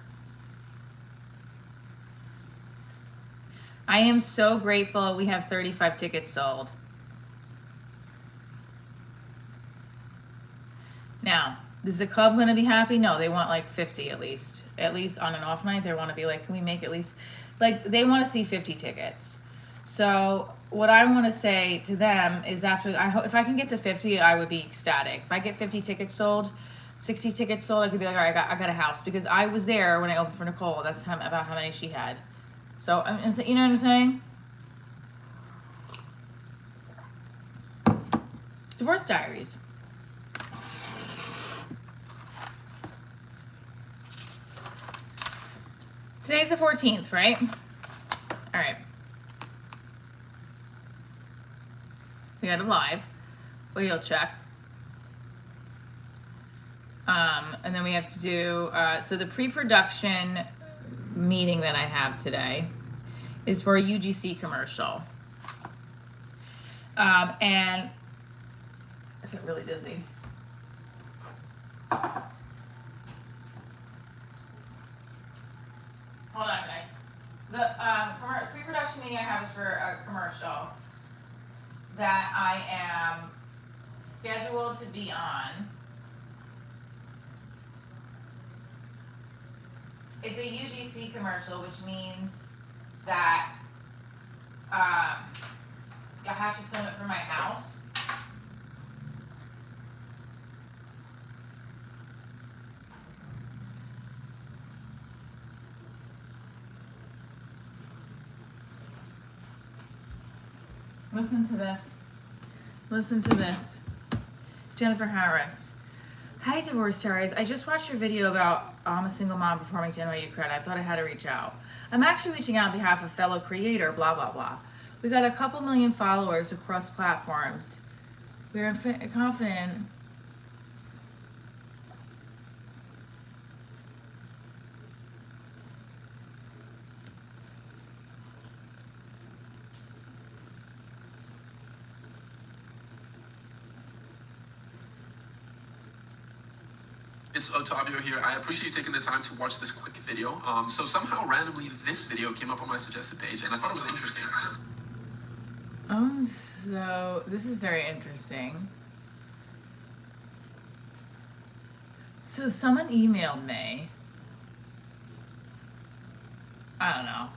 I am so grateful we have 35 tickets sold. Now, is the club going to be happy? No, they want like 50 at least. At least on an off night, they want to be like, can we make at least, like, they want to see 50 tickets. So what I want to say to them is if I can get to 50, I would be ecstatic. If I get 50 tickets sold, 60 tickets sold, I could be like, all right, I got a house. Because I was there when I opened for Nicole. That's about how many she had. So, you know what I'm saying? Divorce Diaries. Today's the 14th, right? All right. We got a live. We'll check. And then we have to do, so the pre-production meeting that I have today is for a UGC commercial. And I just get really dizzy. Hold on, guys. The pre-production meeting I have is for a commercial that I am scheduled to be on. It's a UGC commercial, which means that I have to film it from my house. Listen to this. Listen to this. Jennifer Harris. Hi, Divorce Diaries. I just watched your video about I'm a single mom performing to NYU credit. I thought I had to reach out. I'm actually reaching out on behalf of fellow creator, blah, blah, blah. We got a couple million followers across platforms. We're confident. It's Otavio here. I appreciate you taking the time to watch this quick video. So somehow randomly this video came up on my suggested page and I thought it was interesting. So this is very interesting. So someone emailed me. I don't know.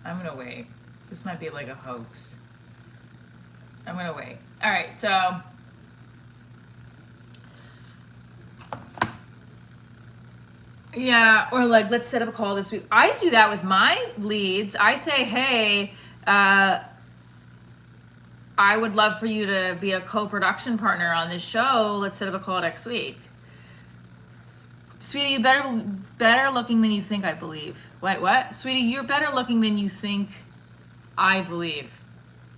I'm gonna wait. This might be like a hoax. I'm gonna wait. All right, so yeah, or like, let's set up a call this week. I do that with my leads. I say, hey, I would love for you to be a co-production partner on this show. Let's set up a call next week. Sweetie, you're better looking than you think, I believe. Wait, what? Sweetie, you're better looking than you think, I believe.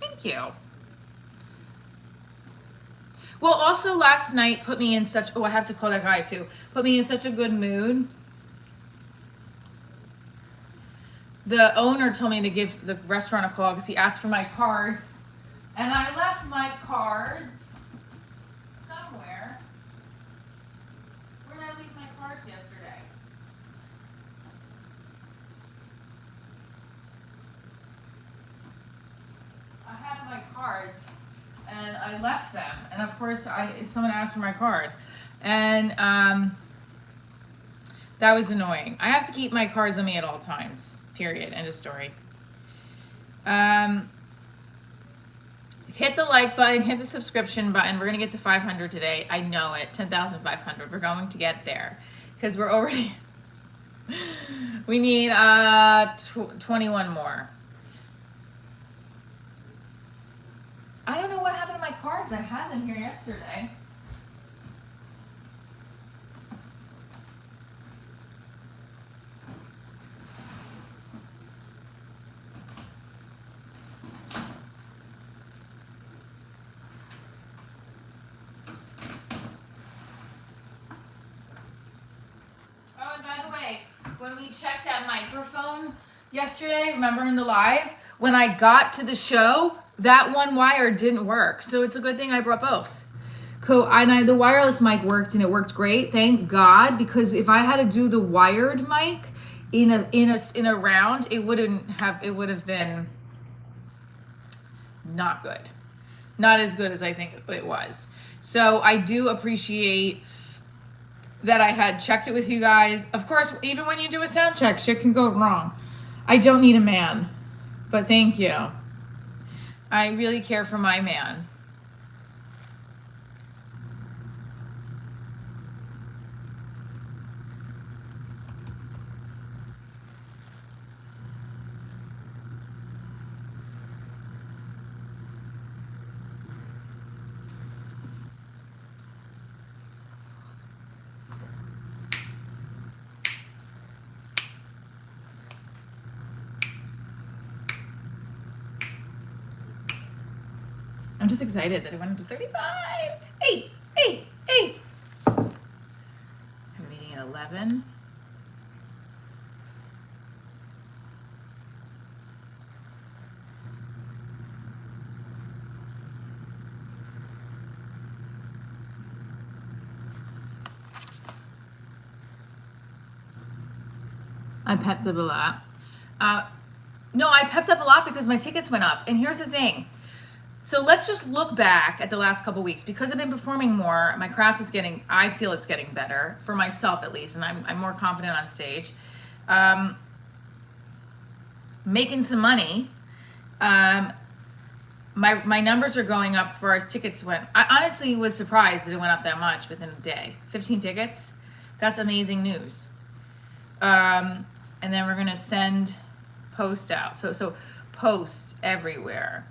Thank you. Well, also last night put me in such, I have to call that guy too, put me in such a good mood. The owner told me to give the restaurant a call because he asked for my cards. And I left my cards somewhere. Where did I leave my cards yesterday? I have my cards and I left them. And of course, someone asked for my card. And that was annoying. I have to keep my cards on me at all times. Period. End of story. Hit the like button, hit the subscription button. We're going to get to 500 today. I know it. 10,500. We're going to get there because we're already, we need 21 more. I don't know what happened to my cards. I had them here yesterday. When we checked that microphone yesterday, remember in the live, when I got to the show, that one wire didn't work. So it's a good thing I brought both. Cool. And the wireless mic worked and it worked great. Thank God, because if I had to do the wired mic in a round, it would have been not good. Not as good as I think it was. So I do appreciate that I had checked it with you guys. Of course, even when you do a sound check, shit can go wrong. I don't need a man, but thank you. I really care for my man. I'm just excited that it went up to 35. Hey, hey, hey. I'm meeting at 11. I pepped up a lot. No, I pepped up a lot because my tickets went up. And here's the thing. So let's just look back at the last couple weeks. Because I've been performing more, my craft is getting, I feel it's getting better, for myself at least, and I'm more confident on stage. Making some money. My numbers are going up as far as tickets went. I honestly was surprised that it went up that much within a day. 15 tickets? That's amazing news. And then we're gonna send post out. So post everywhere.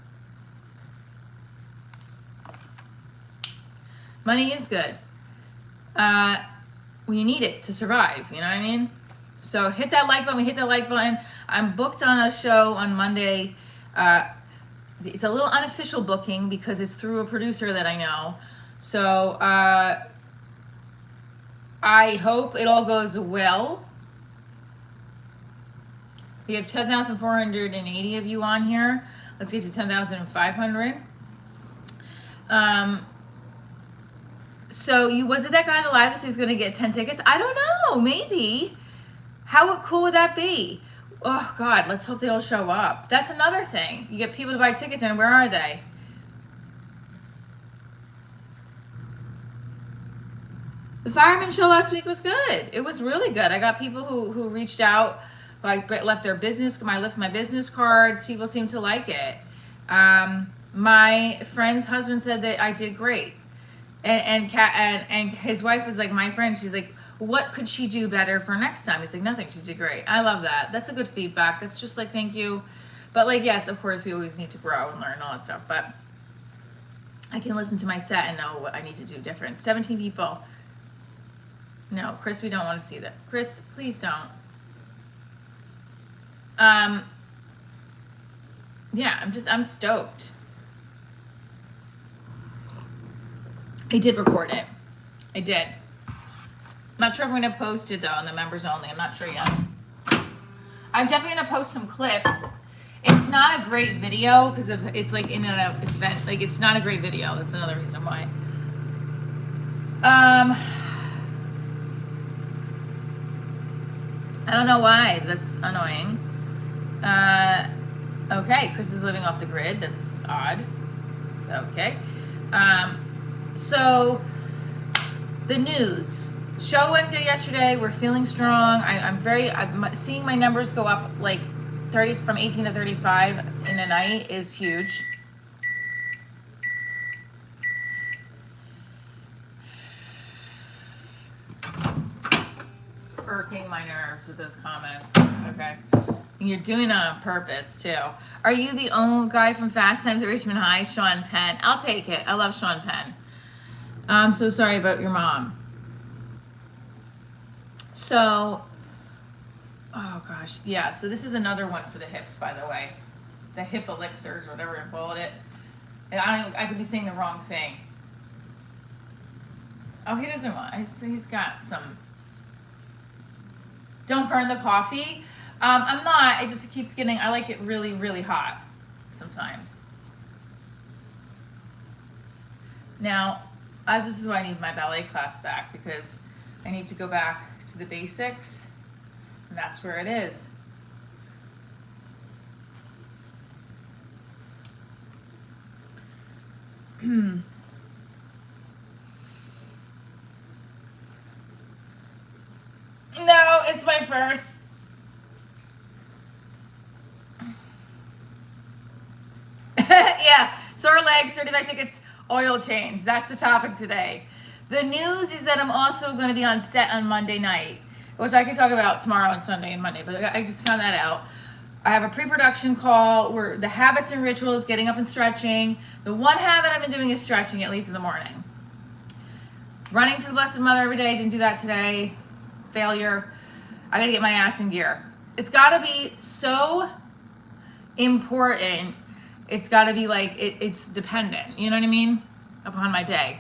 Money is good. Well, you need it to survive, you know what I mean? So hit that like button, hit that like button. I'm booked on a show on Monday. It's a little unofficial booking because it's through a producer that I know. So I hope it all goes well. We have 10,480 of you on here. Let's get to 10,500. So was it that guy in the live that said he was going to get 10 tickets? I don't know. Maybe. How cool would that be? Oh, God. Let's hope they all show up. That's another thing. You get people to buy tickets, and where are they? The fireman show last week was good. It was really good. I got people who reached out. Like left their business, I left my business cards. People seem to like it. My friend's husband said that I did great, and his wife was like, my friend. She's like, what could she do better for next time? He's like, nothing. She did great. I love that. That's a good feedback. That's just like, thank you. But like, yes, of course, we always need to grow and learn all that stuff. But I can listen to my set and know what I need to do different. 17 people. No, Chris, we don't want to see that. Chris, please don't. Yeah, I'm stoked. I did record it. I did. Not sure if I'm going to post it though on the members only. I'm not sure yet. I'm definitely going to post some clips. It's not a great video because it's like in and out event. Like it's not a great video. That's another reason why. I don't know why. That's annoying. Okay, Chris is living off the grid. That's odd. It's okay. So the news show went good yesterday. We're feeling strong. I'm seeing my numbers go up like 30 from 18 to 35 in a night is huge. It's irking my nerves with those comments. Okay. You're doing it on purpose, too. Are you the only guy from Fast Times at Richmond High, Sean Penn? I'll take it. I love Sean Penn. I'm so sorry about your mom. So, oh gosh, yeah. So this is another one for the hips, by the way. The hip elixirs, whatever you called it. And I could be saying the wrong thing. Oh, he doesn't want. He's got some. Don't burn the coffee. I'm not. It just keeps getting. I like it really, really hot sometimes. Now, this is why I need my ballet class back because I need to go back to the basics, and that's where it is. No, it's my first. Yeah, sore legs, 35 tickets, oil change. That's the topic today. The news is that I'm also going to be on set on Monday night, which I can talk about tomorrow and Sunday and Monday, but I just found that out. I have a pre-production call where the habits and rituals, getting up and stretching. The one habit I've been doing is stretching, at least in the morning. Running to the Blessed Mother every day, didn't do that today. Failure. I got to get my ass in gear. It's got to be so important It's got to be like, it's dependent, you know what I mean, upon my day.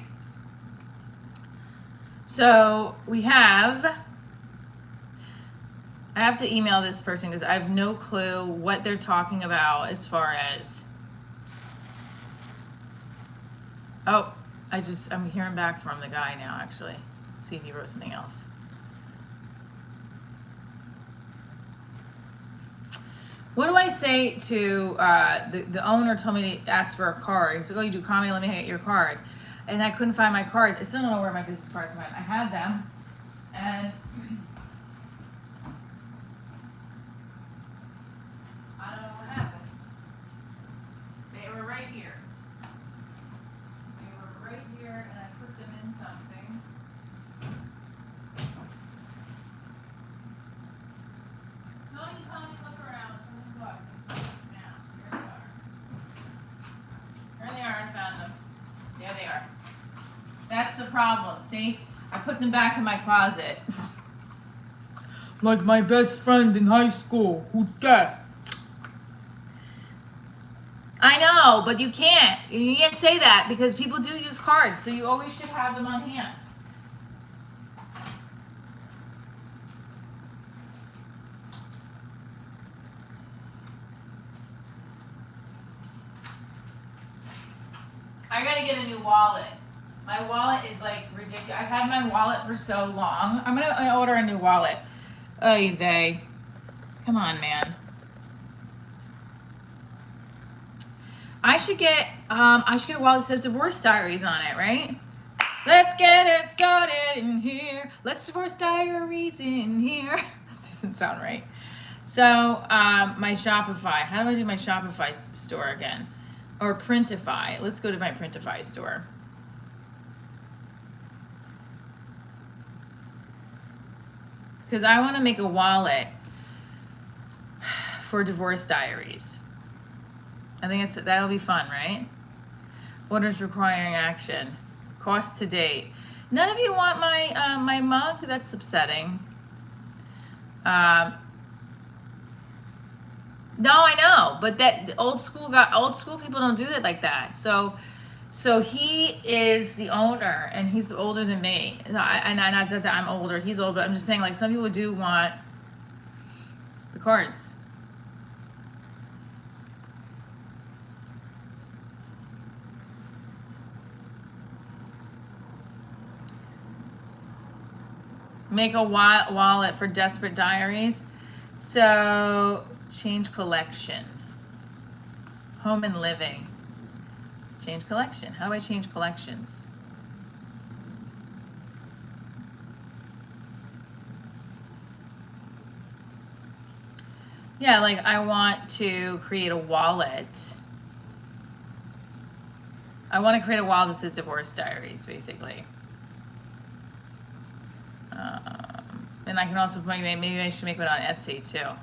So we have, I have to email this person because I have no clue what they're talking about as far as, oh, I'm hearing back from the guy now, actually. See if he wrote something else. What do I say to, the owner told me to ask for a card. He's like, oh, you do comedy, let me get your card. And I couldn't find my cards. I still don't know where my business cards went. I had them, and I don't know what happened. They were right here. They were right here, and I put them in something. Tony, look around. Someone's walking. Now, here they are. There they are, I found them. There they are. That's the problem, see? I put them back in my closet. Like my best friend in high school. Who's that? I know, but you can't. You can't say that because people do use cards, so you always should have them on hand. I gotta get a new wallet. My wallet is like ridiculous. I've had my wallet for so long. I'm gonna order a new wallet. Oy vey. Come on, man. I should get a wallet that says Divorce Diaries on it, right? Let's get it started in here. Let's divorce diaries in here. Doesn't sound right. So, my Shopify. How do I do my Shopify store again? Or Printify. Let's go to my Printify store. Because I want to make a wallet for Divorce Diaries. I think that'll be fun, right? Orders requiring action. Cost to date. None of you want my my mug? That's upsetting. No, I know, but that old school people don't do it like that. So he is the owner, and he's older than me. And not that I'm older, he's old, but I'm just saying, like, some people do want the cards. Make a wallet for Desperate Diaries. So, change collection. Home and living. Change collection. How do I change collections? Yeah, like I want to create a wallet. I want to create a wallet that says Divorce Diaries, basically. And I can also maybe I should make one on Etsy too.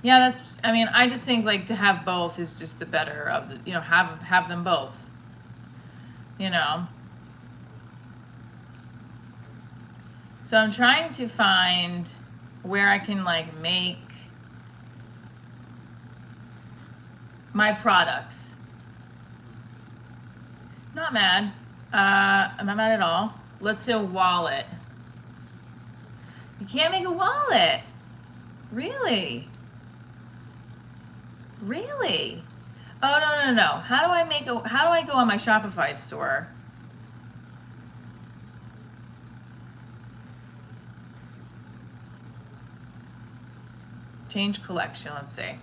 Yeah, I just think like to have both is just the better of the, have them both. So I'm trying to find where I can like make my products. Not mad. I'm not mad at all. Let's do a wallet. You can't make a wallet. Really? Really? Oh, no. How do I go on my Shopify store? Change collection, let's see.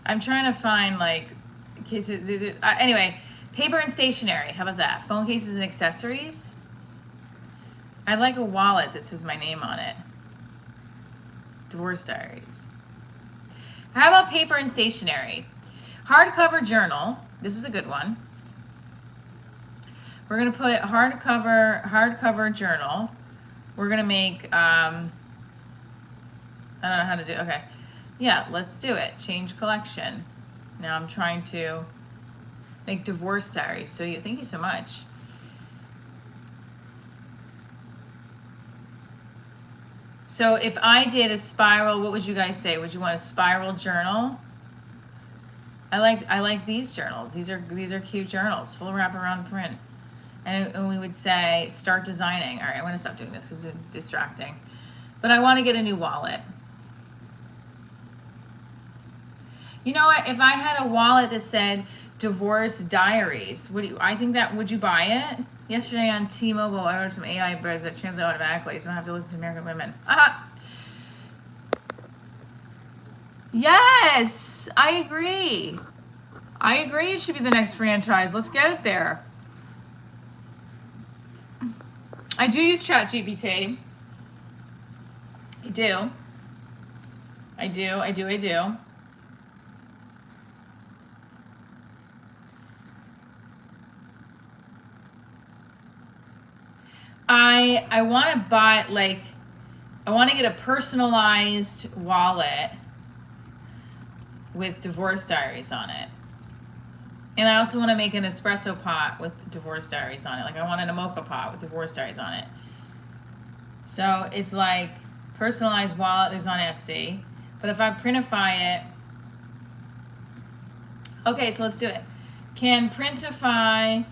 I'm trying to find like cases. Anyway, paper and stationery. How about that? Phone cases and accessories. I'd like a wallet that says my name on it. Divorce Diaries. How about paper and stationery? Hardcover journal. This is a good one. We're gonna put hardcover journal. We're gonna make I don't know how to do. Okay, yeah, let's do it. Change collection. Now I'm trying to Make divorce diaries. So thank you so much. So if I did a spiral, what would you guys say? Would you want a spiral journal? I like these journals. These are cute journals, full of wraparound print. And we would say start designing. All right, I'm gonna stop doing this because it's distracting. But I want to get a new wallet. You know what? If I had a wallet that said Divorce Diaries, would you buy it? Yesterday on T-Mobile, I ordered some AI breads that translate automatically, so I don't have to listen to American women. Yes, I agree. It should be the next franchise. Let's get it there. I do use ChatGPT. I do. I want to buy, like, I want to get a personalized wallet with Divorce Diaries on it. And I also want to make an espresso pot with Divorce Diaries on it. Like, I wanted a mocha pot with Divorce Diaries on it. So it's like personalized wallet. There's on Etsy. But if I printify it, okay, so let's do it. Can Printify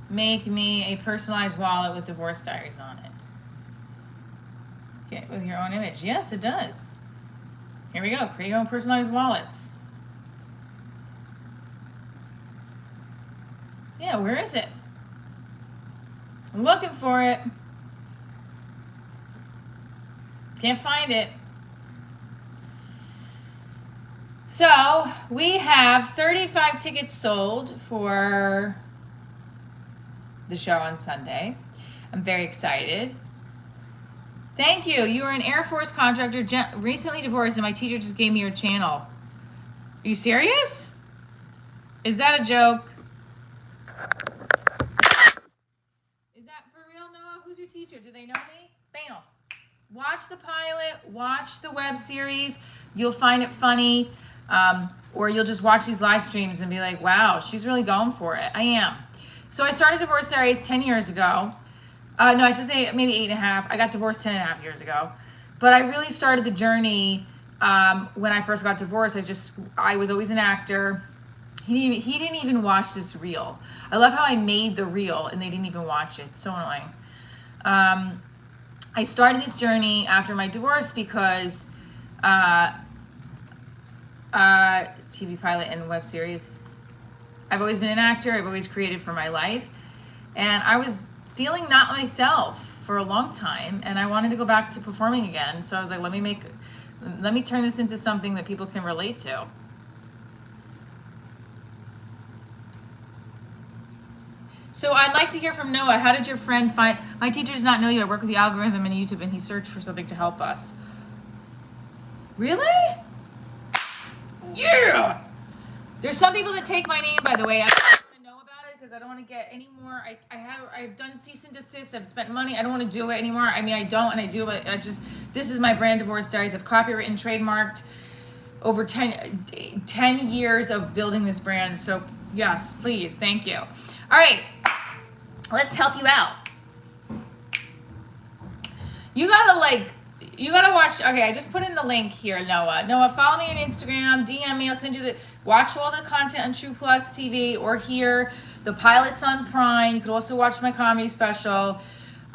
make me a personalized wallet with Divorce Diaries on it? Okay, with your own image. Yes, it does. Here we go. Create your own personalized wallets. Yeah, where is it? I'm looking for it. Can't find it. So we have 35 tickets sold for the show on Sunday. I'm very excited. Thank you. You are an Air Force contractor, recently divorced, and my teacher just gave me your channel. Are you serious? Is that a joke? Is that for real, Noah? Who's your teacher? Do they know me? Bam. Watch the pilot. Watch the web series. You'll find it funny. Or you'll just watch these live streams and be like, wow, she's really going for it. I am. So I started Divorce Diaries 10 years ago. No, I should say maybe 8.5. I got divorced 10.5 years ago. But I really started the journey when I first got divorced. I was always an actor. He didn't even watch this reel. I love how I made the reel and they didn't even watch it. It's so annoying. I started this journey after my divorce because TV pilot and web series. I've always been an actor. I've always created for my life. And I was feeling not myself for a long time. And I wanted to go back to performing again. So I was like, let me turn this into something that people can relate to. So I'd like to hear from Noah. How did your friend find... My teacher does not know you. I work with the algorithm in YouTube, and he searched for something to help us. Really? Yeah! There's some people that take my name, by the way. I don't want to know about it because I don't want to get any more. I've done cease and desist. I've spent money. I don't want to do it anymore. I mean, I don't, and I do, but this is my brand, Divorce Diaries. I've copywritten, trademarked over 10 years of building this brand. So yes, please. Thank you. All right. Let's help you out. You gotta watch. Okay, I just put in the link here, Noah. Noah, follow me on Instagram, DM me. I'll send you watch all the content on True Plus TV or here. The pilot's on Prime. You could also watch my comedy special.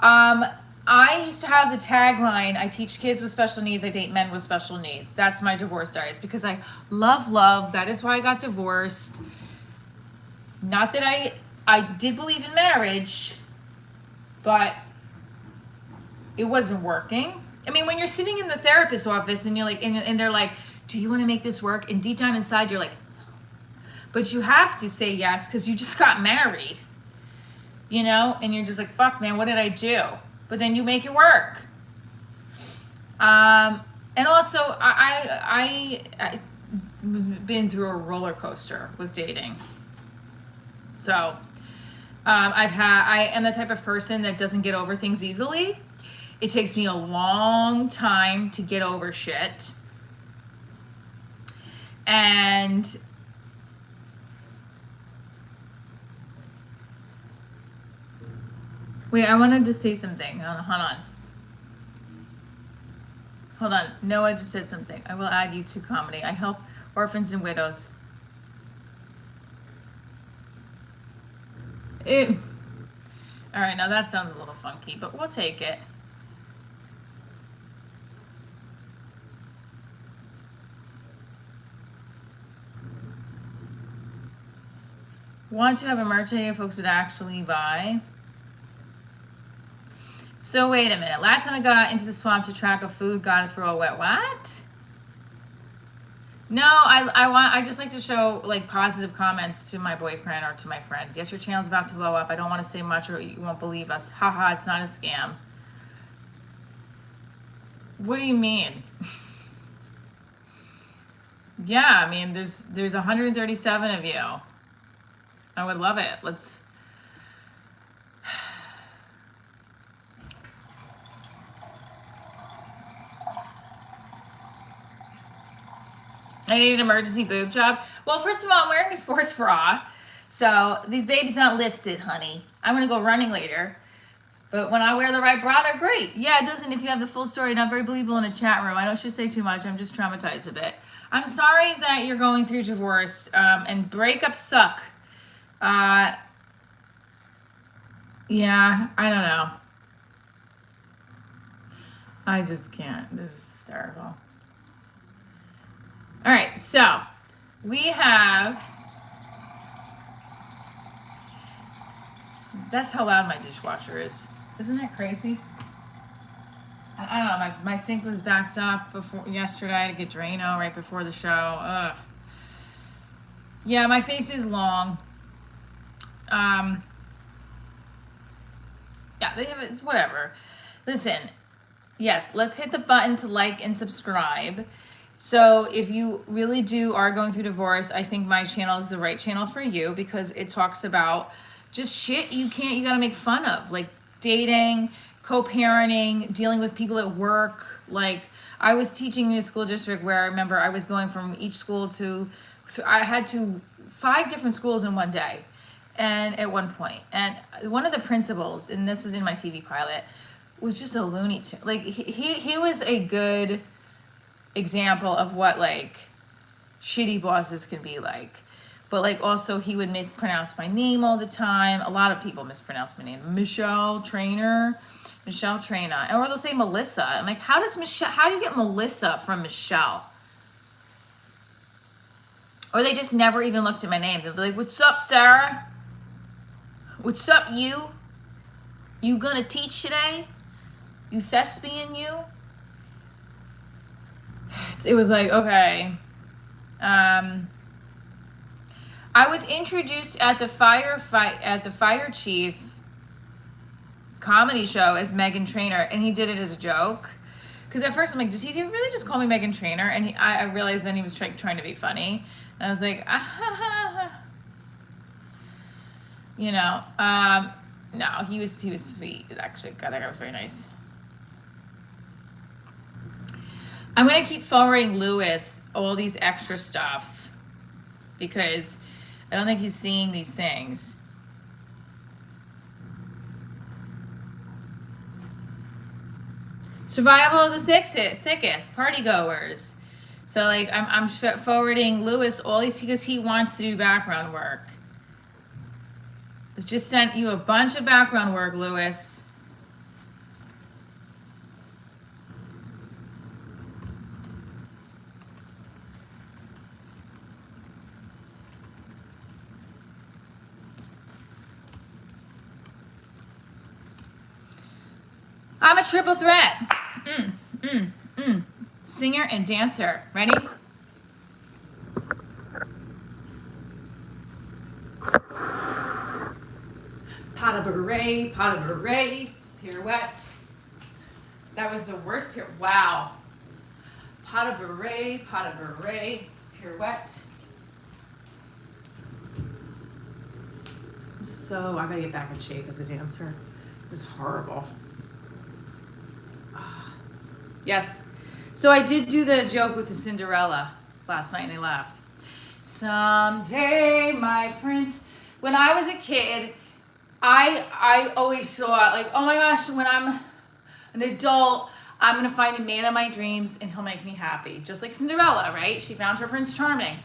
I used to have the tagline, I teach kids with special needs, I date men with special needs. That's my Divorce Diaries because I love. That is why I got divorced. Not that I did believe in marriage, but it wasn't working. I mean, when you're sitting in the therapist's office and you're like, and they're like, do you want to make this work? And deep down inside, you're like, no. But you have to say yes because you just got married, you know? And you're just like, fuck, man, what did I do? But then you make it work. And also, I've been through a roller coaster with dating. So I am the type of person that doesn't get over things easily. It takes me a long time to get over shit. And Wait, I wanted to say something. Hold on. Hold on. Noah just said something. I will add you to comedy. I help orphans and widows. All right, now that sounds a little funky, but we'll take it. Want to have a merch idea folks would actually buy. So wait a minute. Last time I got into the swamp to track a food, gotta throw a wet what? No, I just like to show like positive comments to my boyfriend or to my friends. Yes, your channel's about to blow up. I don't want to say much or you won't believe us. Haha, it's not a scam. What do you mean? Yeah, I mean there's 137 of you. I would love it. Let's I need an emergency boob job. Well, first of all, I'm wearing a sports bra. So these babies aren't lifted, honey. I'm going to go running later. But when I wear the right bra, they're great. Yeah, it doesn't if you have the full story. Not very believable in a chat room. I know I should say too much. I'm just traumatized a bit. I'm sorry that you're going through divorce and breakups suck. Yeah, I don't know. I just can't. This is hysterical. All right, so we have, that's how loud my dishwasher is. Isn't that crazy? I don't know, my sink was backed up yesterday to get Drano right before the show. Ugh. Yeah, my face is long. Yeah, it's whatever. Listen, yes, let's hit the button to like and subscribe. So if you really are going through divorce, I think my channel is the right channel for you because it talks about just shit you gotta make fun of, like dating, co-parenting, dealing with people at work. Like I was teaching in a school district where I remember I was going from each school I had to 5 different schools in one day. And at one point, and one of the principals, and this is in my TV pilot, was just a loony tune. Like he was a good example of what like shitty bosses can be like. But like also he would mispronounce my name all the time. A lot of people mispronounce my name. Michelle Trainer, or they'll say Melissa. I'm like, how do you get Melissa from Michelle? Or they just never even looked at my name. They'll be like, what's up, Sarah? What's up, you? You gonna teach today? You thespian, you? It was like, okay. I was introduced at the fire chief comedy show as Megan Trainor, and he did it as a joke. Because at first I'm like, does he really just call me Megan Trainor? And I realized then he was trying to be funny. And I was like, you know, no, he was sweet. Actually, God, that guy was very nice. I'm gonna keep forwarding Lewis all these extra stuff because I don't think he's seeing these things. Survival of the thickest, party goers. So like I'm forwarding Lewis all these because he wants to do background work. I just sent you a bunch of background work, Lewis. I'm a triple threat. Singer and dancer. Ready? Pot of beret, pirouette. That was the worst pirouette. Wow. Pot of beret, pirouette. I gotta get back in shape as a dancer. It was horrible. Yes. So I did do the joke with the Cinderella last night and I laughed. Someday, my prince. When I was a kid, I always thought, like, oh my gosh, when I'm an adult, I'm gonna find the man of my dreams and he'll make me happy. Just like Cinderella, right? She found her Prince Charming.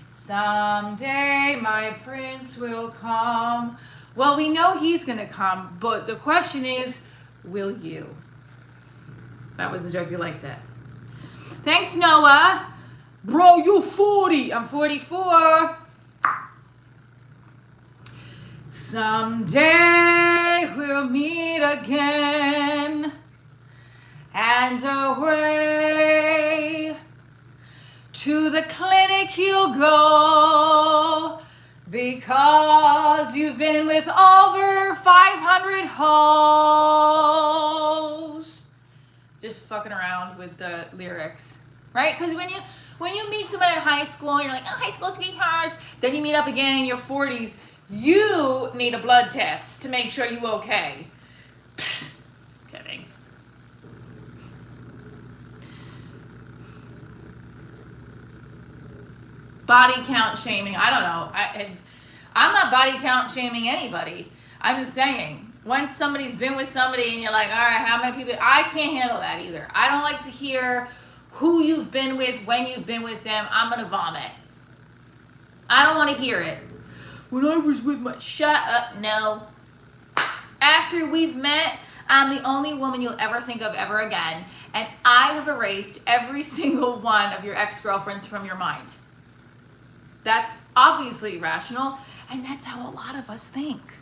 Someday my prince will come. Well, we know he's gonna come, but the question is, will you? That was the joke. You liked it. Thanks, Noah. Bro, you're 40. I'm 44. Someday we'll meet again, and away to the clinic you'll go, because you've been with over 500 hoes. Just fucking around with the lyrics, right? Because when you meet someone in high school, you're like, oh, high school sweethearts. Then you meet up again in your 40s. You need a blood test to make sure you're okay. Kidding. Body count shaming. I don't know. I'm not body count shaming anybody. I'm just saying, once somebody's been with somebody and you're like, all right, how many people? I can't handle that either. I don't like to hear who you've been with, when you've been with them. I'm going to vomit. I don't want to hear it. When I was with my... Shut up, no. After we've met, I'm the only woman you'll ever think of ever again. And I have erased every single one of your ex-girlfriends from your mind. That's obviously rational, and that's how a lot of us think.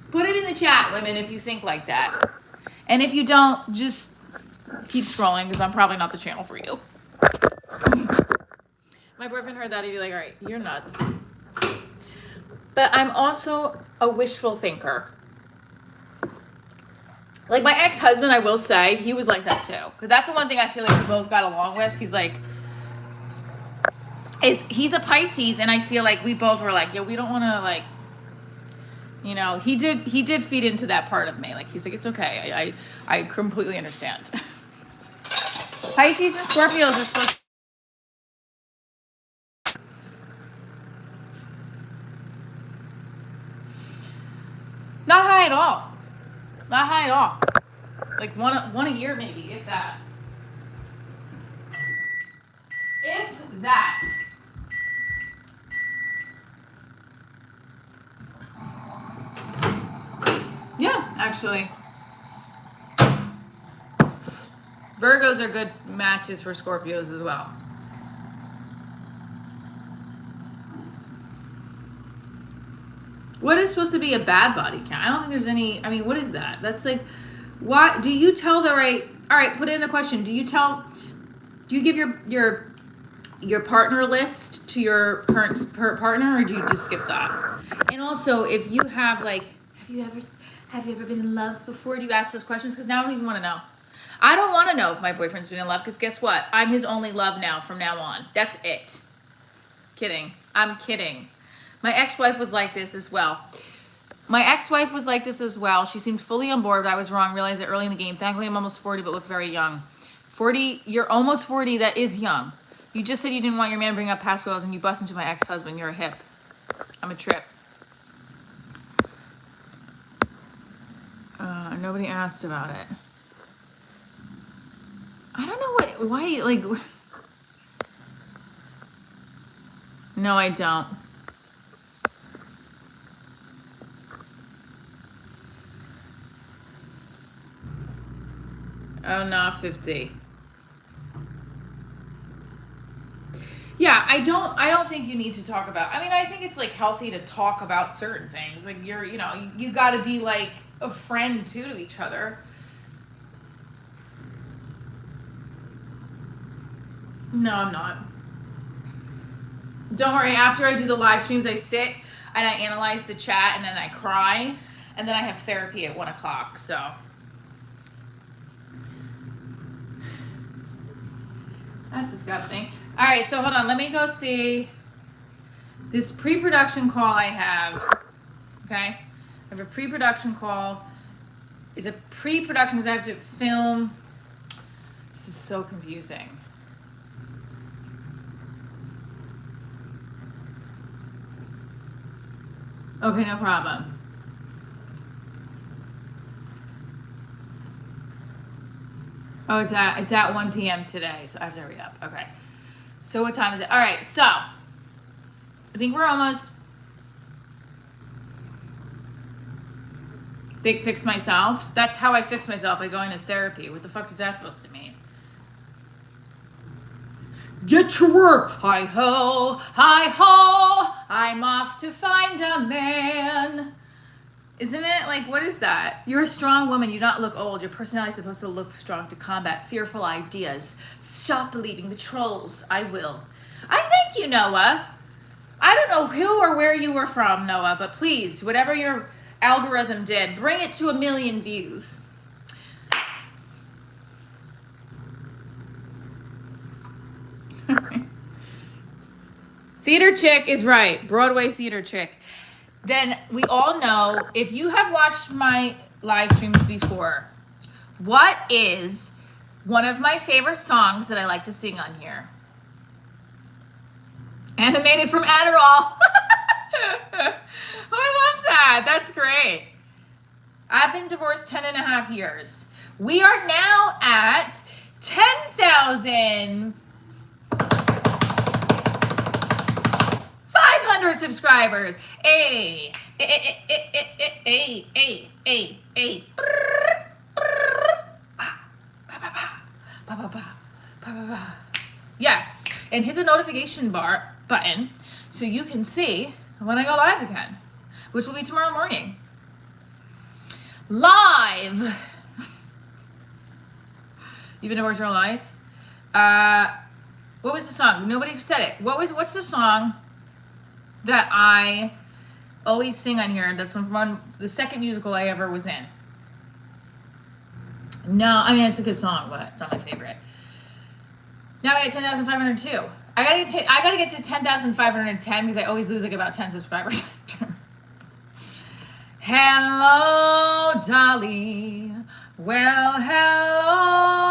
Put it in the chat, women, if you think like that. And if you don't, just keep scrolling, because I'm probably not the channel for you. My boyfriend heard that, he'd be like, all right, you're nuts. But I'm also a wishful thinker. Like my ex-husband, I will say, he was like that too. Because that's the one thing I feel like we both got along with. He's like, he's a Pisces, and I feel like we both were like, yeah, we don't want to, like, you know, he did feed into that part of me. Like, he's like, it's okay. I completely understand. Pisces and Scorpios are supposed to... Not high at all. Not high at all. Like one a year maybe, if that. If that. Yeah, actually. Virgos are good matches for Scorpios as well. What is supposed to be a bad body count? I don't think there's any. I mean, what is that? That's like, why do you tell the right? All right, put it in the question. Do you give your partner list to your current partner, or do you just skip that? And also, if you have like, have you ever been in love before? Do you ask those questions? Because now I don't even want to know. I don't want to know if my boyfriend's been in love, because guess what? I'm his only love now from now on. That's it. Kidding. I'm kidding. My ex-wife was like this as well. She seemed fully on board, but I was wrong. Realized it early in the game. Thankfully, I'm almost 40, but look very young. 40, you're almost 40. That is young. You just said you didn't want your man to bring up past girls, and you bust into my ex-husband. You're a hip. I'm a trip. Nobody asked about it. I don't know why, like... No, I don't. Oh, not 50. Yeah, I don't think you need to talk about, I mean, I think it's like healthy to talk about certain things. Like you got to be like a friend too to each other. No, I'm not. Don't worry, after I do the live streams, I sit and I analyze the chat, and then I cry, and then I have therapy at 1:00, so. That's disgusting. All right, so hold on. Let me go see this pre-production call I have. Okay? I have a pre-production call. It's a pre-production because I have to film. This is so confusing. Okay, no problem. Oh, it's at 1 p.m. today, so I have to hurry up. Okay. So what time is it? All right, so I think we're almost. Fix myself. That's how I fix myself, by going to therapy. What the fuck is that supposed to mean? Get to work. Hi ho, hi ho. I'm off to find a man. Isn't it? Like, what is that? You're a strong woman. You do not look old. Your personality is supposed to look strong to combat fearful ideas. Stop believing the trolls. I will. I thank you, Noah. I don't know who or where you were from, Noah, but please, whatever your algorithm did, bring it to 1 million views. Theater chick is right. Broadway theater chick. Then we all know, if you have watched my live streams before, what is one of my favorite songs that I like to sing on here? Animated from Adderall. I love that. That's great. I've been divorced 10.5 years. We are now at 10,500 subscribers. Hey. Yes. And hit the notification button so you can see when I go live again, which will be tomorrow morning. Live. You've been divorced your whole life? What was the song? Nobody said it. What's the song that I always sing on here? That's from the second musical I ever was in. No, I mean, it's a good song, but it's not my favorite. Now I got 10,502. I gotta get to 10,510 because I always lose like about 10 subscribers. Hello, Dolly. Well, hello,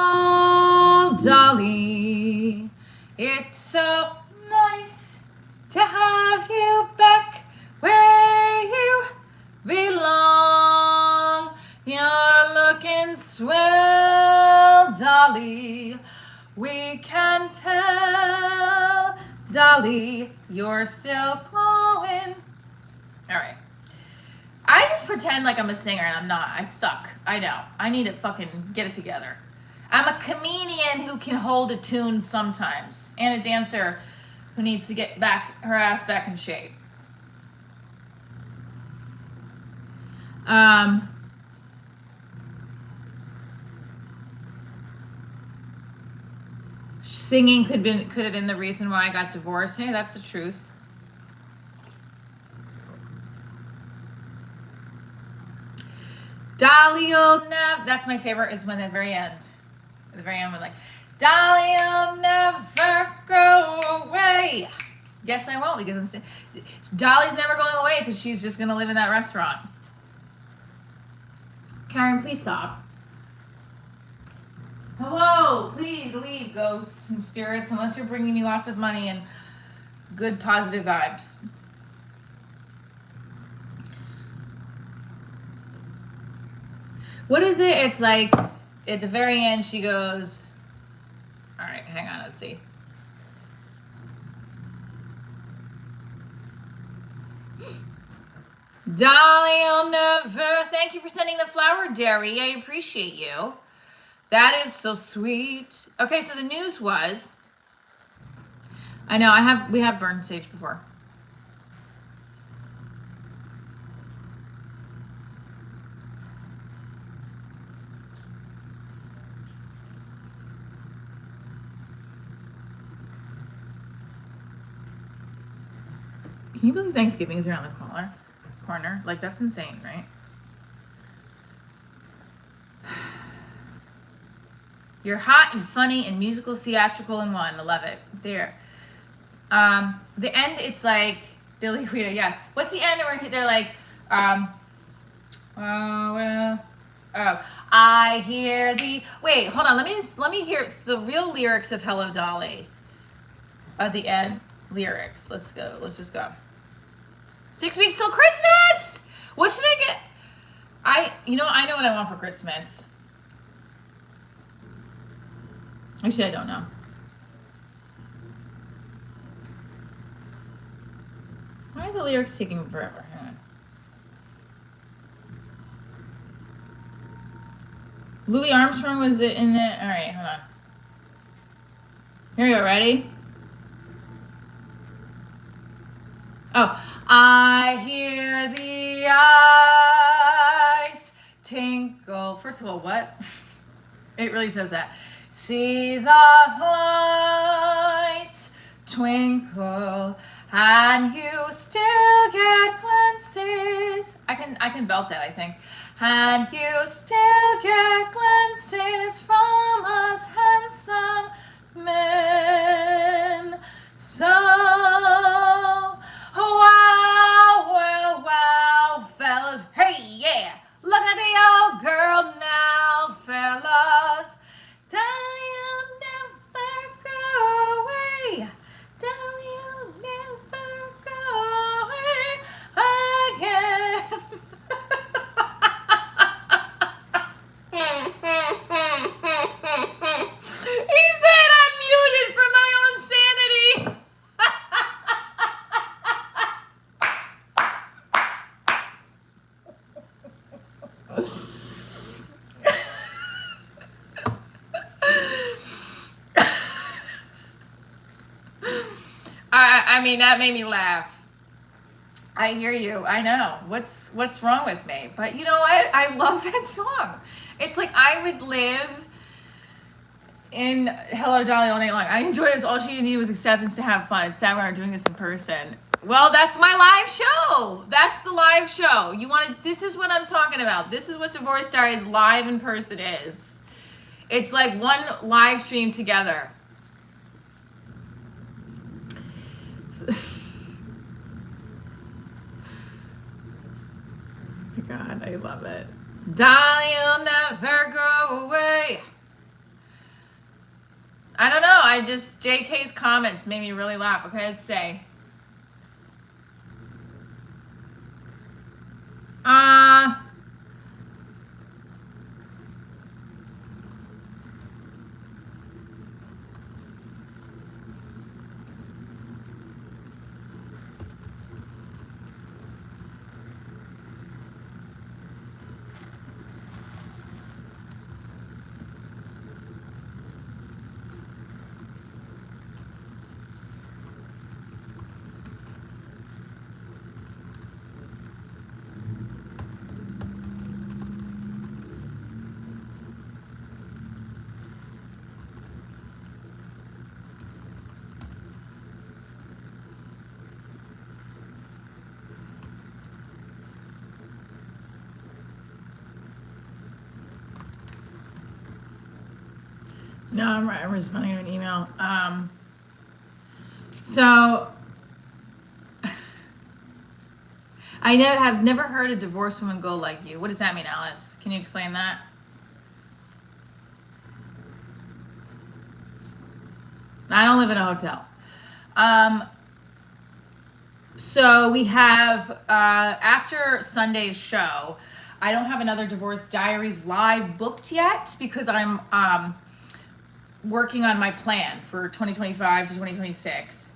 Dolly. It's so nice to have you back where you belong. You're looking swell, Dolly. We can tell, Dolly, you're still glowing. All right. I just pretend like I'm a singer and I'm not. I suck. I know. I need to fucking get it together. I'm a comedian who can hold a tune sometimes, and a dancer who needs to get her ass back in shape. Singing could have been the reason why I got divorced. Hey, that's the truth. Dolly, you'll never. That's my favorite. Is when at the very end. At the very end, we're like, Dolly, you'll never go away. Yes, I won't, because Dolly's never going away because she's just gonna live in that restaurant. Karen, please stop. Hello, please leave, ghosts and spirits, unless you're bringing me lots of money and good positive vibes. What is it? It's like at the very end she goes, all right, hang on, let's see. Dolly, you'll never. Thank you for sending the flower, Derry. I appreciate you. That is so sweet. Okay, so the news was, I know we have burned sage before. Can you believe Thanksgiving is around the corner? Like, that's insane, right? You're hot and funny and musical, theatrical in one. I love it. There. The end, it's like Billy Guido. Yes. What's the end where they're like, I hear the. Wait, hold on. Let me hear the real lyrics of Hello, Dolly. At the end, lyrics. Let's go. Let's just go. 6 weeks till Christmas. What should I get? I know what I want for Christmas. Actually, I don't know. Why are the lyrics taking forever? Hang on. Louis Armstrong was in it. All right, hold on. Here we go. Ready? Oh, I hear the ice tinkle. First of all, what? It really says that. See the lights twinkle, and you still get glances. I can belt that, I think. And you still get glances from us handsome men. So, wow, fellas. Hey, yeah. Look at the old girl now, fellas. Don't never go away. Don't never go away again. He said I'm muted for my own sanity. I mean, that made me laugh. I hear you. I know. What's wrong with me? But you know what? I love that song. It's like I would live in Hello Dolly all night long. I enjoy this. All she needed was acceptance to have fun. It's sad we're not doing this in person. Well, that's my live show. That's the live show. This is what I'm talking about. This is what Divorce Diaries live in person is. It's like one live stream together. God, I love it. Dolly, you'll never go away. I don't know. JK's comments made me really laugh. Okay, let's say. No, I'm responding to an email. So I have never heard a divorced woman go like you. What does that mean, Alice? Can you explain that? I don't live in a hotel. So we have after Sunday's show, I don't have another Divorce Diaries live booked yet because I'm working on my plan for 2025 to 2026.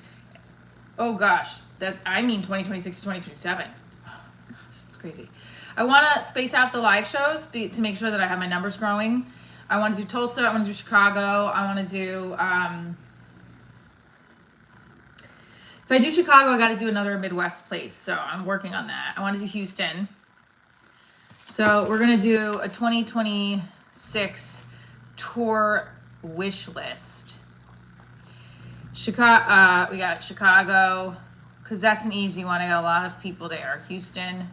Oh gosh, 2026 to 2027. Oh gosh, it's crazy. I want to space out the live shows to make sure that I have my numbers growing. I want to do Tulsa. I want to do Chicago. I want to do. If I do Chicago, I got to do another Midwest place. So I'm working on that. I want to do Houston. So we're gonna do a 2026 tour wish list. Chicago, we got Chicago, because that's an easy one. I got a lot of people there. Houston.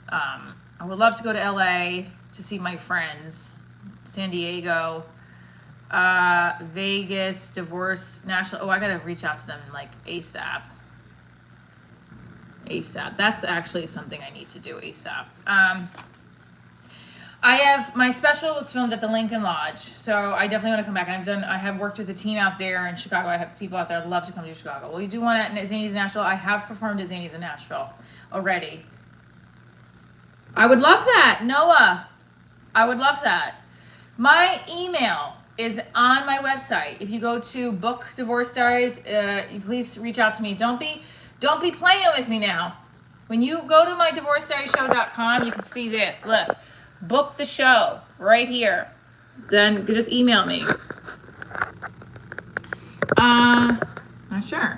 I would love to go to LA to see my friends. San Diego, Vegas, Divorce, National. Oh, I gotta reach out to them like ASAP. That's actually something I need to do ASAP. My special was filmed at the Lincoln Lodge, so I definitely want to come back. And I have worked with a team out there in Chicago. I have people out there I'd love to come to Chicago. Well, you do one at Zanies in Nashville. I have performed at Zanies in Nashville already. I would love that, Noah. I would love that. My email is on my website. If you go to book Divorce Diaries, please reach out to me. Don't be playing with me now. When you go to my divorcediaryshow.com, you can see this. Look, book the show right here. Then just email me. Not sure.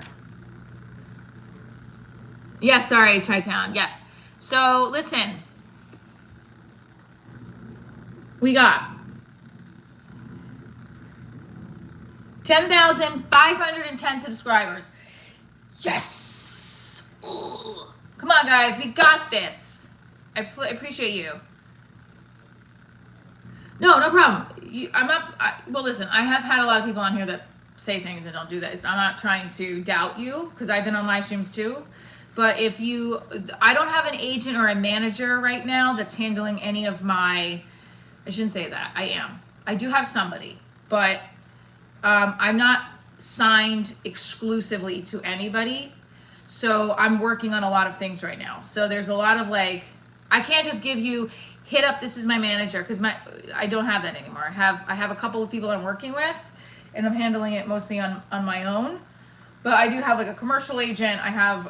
Yes, sorry, Chi-Town. Yes. So listen, we got 10,510 subscribers. Yes. Ugh. Come on, guys, we got this. I appreciate you. No problem. Well, listen, I have had a lot of people on here that say things and don't do that. I'm not trying to doubt you, because I've been on live streams too. But I don't have an agent or a manager right now that's handling any of I shouldn't say that. I do have somebody, but I'm not signed exclusively to anybody. So I'm working on a lot of things right now. So there's a lot of I can't just give you, hit up, this is my manager, because I don't have that anymore. I have a couple of people I'm working with, and I'm handling it mostly on my own. But I do have a commercial agent. I have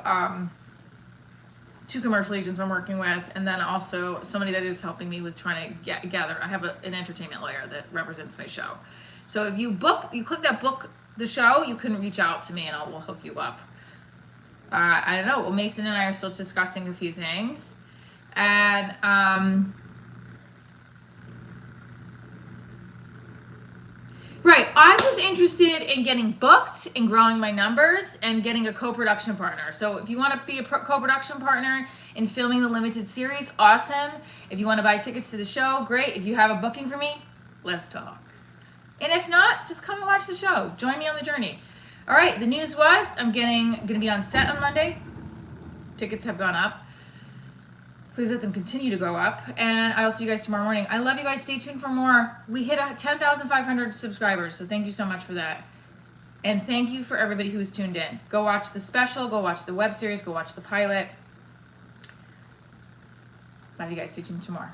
2 commercial agents I'm working with, and then also somebody that is helping me with trying to gather. I have an entertainment lawyer that represents my show. So if you click that book the show, you can reach out to me and we'll hook you up. I don't know. Well, Mason and I are still discussing a few things, and right. I was interested in getting booked and growing my numbers and getting a co-production partner. So if you want to be a co-production partner in filming the limited series, awesome. If you want to buy tickets to the show, great. If you have a booking for me, let's talk. And if not, just come and watch the show. Join me on the journey. All right, the news was I'm going to be on set on Monday. Tickets have gone up. Please let them continue to go up. And I'll see you guys tomorrow morning. I love you guys. Stay tuned for more. We hit 10,500 subscribers, so thank you so much for that. And thank you for everybody who was tuned in. Go watch the special. Go watch the web series. Go watch the pilot. Love you guys. Stay tuned tomorrow.